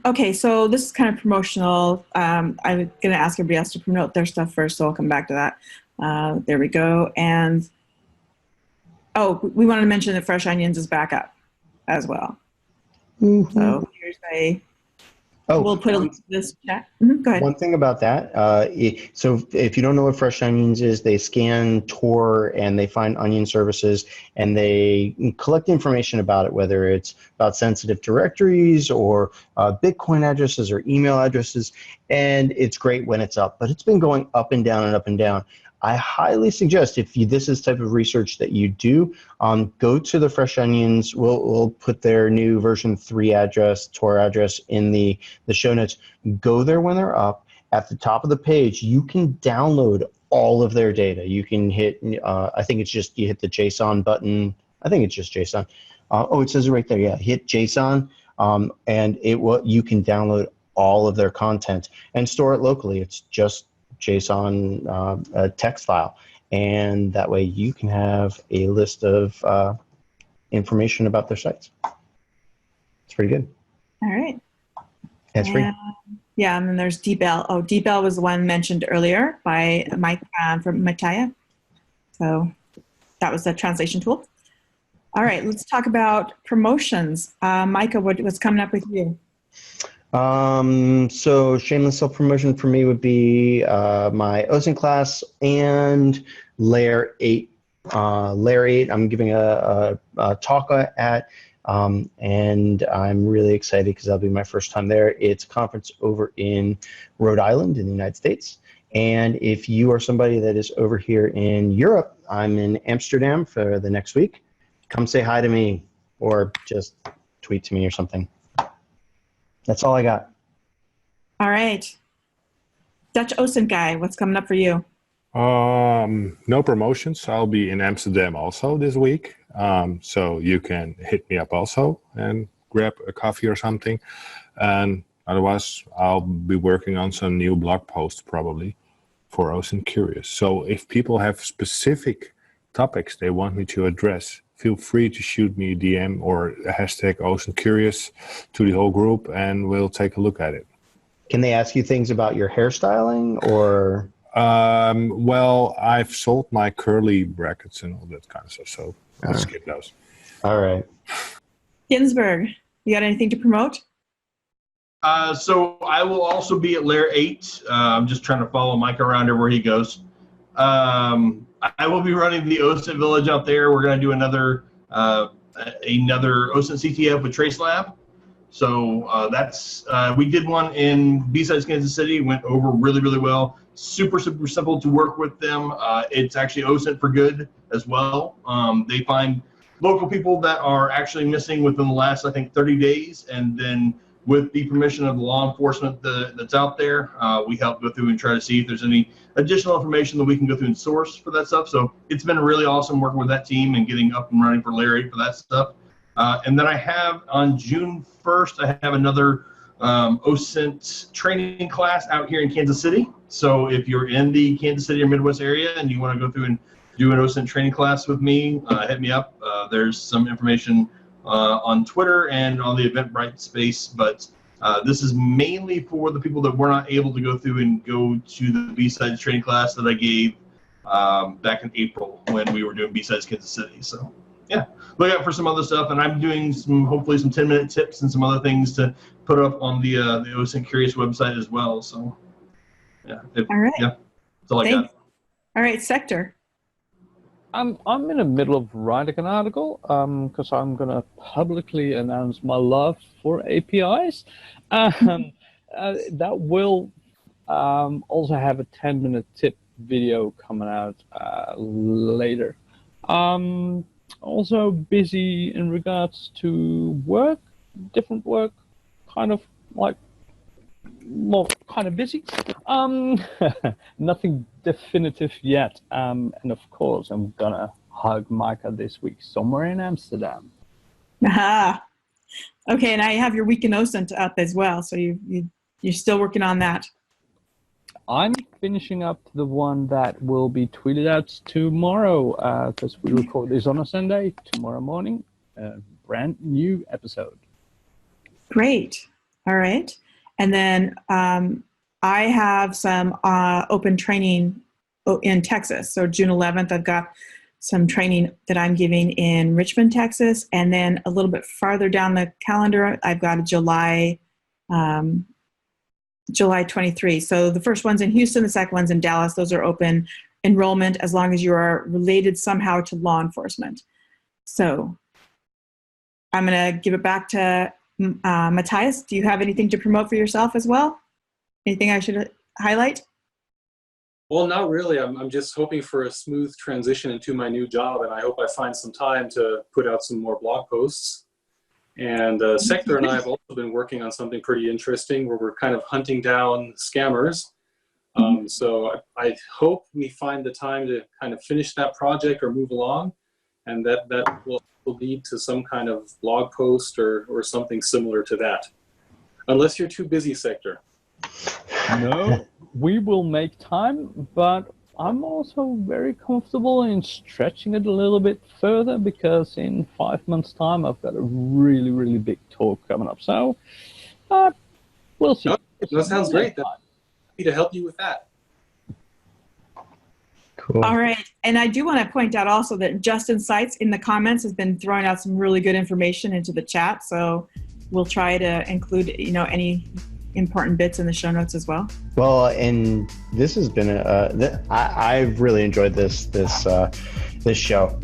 Okay, so this is kind of promotional. I'm going to ask everybody else to promote their stuff first, so I'll come back to that. There we go. And, we wanted to mention that Fresh Onions is back up as well. Mm-hmm. So here's we'll put a link to this chat. Mm-hmm, go ahead. One thing about that, so if you don't know what Fresh Onions is, they scan Tor and they find onion services and they collect information about it, whether it's about sensitive directories or Bitcoin addresses or email addresses, and it's great when it's up, but it's been going up and down and up and down. I highly suggest, if this is type of research that you do, go to the Fresh Onions. We'll put their new version 3 address, Tor address, in the show notes. Go there when they're up. At the top of the page, you can download all of their data. You can hit, I think it's just, you hit the JSON button. I think it's just JSON. It says it right there. Yeah, hit JSON, and you can download all of their content and store it locally. It's just JSON text file, and that way you can have a list of information about their sites. It's pretty good. All right. That's free. Yeah, and then there's DeepL. DeepL was the one mentioned earlier by Mike from Micah. So that was the translation tool. All right, let's talk about promotions. Micah, what's coming up with you? So shameless self-promotion for me would be my OSINT class and Layer 8. Layer 8 I'm giving a talk at, and I'm really excited because that'll be my first time there. It's a conference over in Rhode Island in the United States. And if you are somebody that is over here in Europe, I'm in Amsterdam for the next week. Come say hi to me or just tweet to me or something. That's all I got. All right. Dutch OSINT Guy, what's coming up for you? No promotions. I'll be in Amsterdam also this week. So you can hit me up also and grab a coffee or something. And otherwise, I'll be working on some new blog posts probably for OSINTCurious. So if people have specific topics they want me to address, feel free to shoot me a DM or a hashtag OSINTCurious to the whole group, and we'll take a look at it. Can they ask you things about your hairstyling or? Well, I've sold my curly brackets and all that kind of stuff, so I'll skip those. All right. Ginsberg, you got anything to promote? So I will also be at Lair 8. I'm just trying to follow Mike around everywhere he goes. I will be running the OSINT Village out there. We're going to do another OSINT CTF with TraceLab. So that's we did one in B-Sides, Kansas City. Went over really, really well. Super simple to work with them. It's actually OSINT for good as well. They find local people that are actually missing within the last, I think, 30 days, and then with the permission of the law enforcement that's out there, we help go through and try to see if there's any additional information that we can go through and source for that stuff. So it's been really awesome working with that team and getting up and running for Lair 8 for that stuff. And then I have on June 1st, I have another OSINT training class out here in Kansas City. So if you're in the Kansas City or Midwest area and you want to go through and do an OSINT training class with me, hit me up. There's some information on Twitter and on the Eventbrite space, but this is mainly for the people that were not able to go through and go to the B-Sides training class that I gave back in April when we were doing B-Sides Kansas City. So yeah, look out for some other stuff, and I'm doing hopefully some 10-minute tips and some other things to put up on the OSINTCurious website as well. So yeah, All right. Yeah, that's all I got. All right, Sector. I'm in the middle of writing an article because I'm going to publicly announce my love for APIs. That will also have a 10-minute tip video coming out later. Also busy in regards to work, different work, kind of like, well, kind of busy. Nothing definitive yet. And of course, I'm gonna hug Micah this week somewhere in Amsterdam. Aha. Okay, and I have your Week in OSINT up as well. So you're still working on that. I'm finishing up the one that will be tweeted out tomorrow because we record this on a Sunday. Tomorrow morning, a brand new episode. Great. All right. And then I have some open training in Texas. So June 11th, I've got some training that I'm giving in Richmond, Texas. And then a little bit farther down the calendar, I've got a July 23. So the first one's in Houston, the second one's in Dallas. Those are open enrollment as long as you are related somehow to law enforcement. So I'm going to give it back to Matthias. Do you have anything to promote for yourself as well? Anything I should highlight? Well, not really. I'm just hoping for a smooth transition into my new job, and I hope I find some time to put out some more blog posts. And Sector and I have also been working on something pretty interesting where we're kind of hunting down scammers. So I hope we find the time to kind of finish that project or move along, and that will lead to some kind of blog post or something similar to that. Unless you're too busy, Sector. No, we will make time, but I'm also very comfortable in stretching it a little bit further because in 5 months' time, I've got a really, really big talk coming up. So we'll see. That sounds great. Happy to help you with that. Cool. All right. And I do want to point out also that Justin Seitz in the comments has been throwing out some really good information into the chat. So we'll try to include, any important bits in the show notes as well. Well, and this has been I've really enjoyed this show.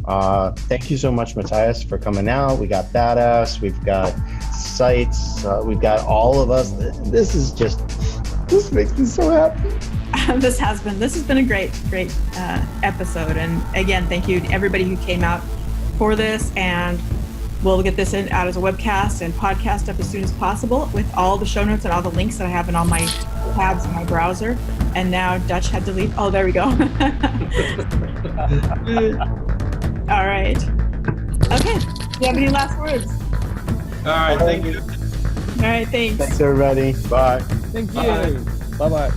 Thank you so much, Matthias, for coming out. We got Badass, we've got Sites, we've got all of us. This makes me so happy. This has been a great episode. And again, thank you to everybody who came out for this, and we'll get this out as a webcast and podcast up as soon as possible with all the show notes and all the links that I have in all my tabs in my browser. And now Dutch had to leave. Oh, there we go. All right. Okay. Do you have any last words? All right, thank you. All right, thanks. Thanks, everybody. Bye. Thank you. Bye-bye.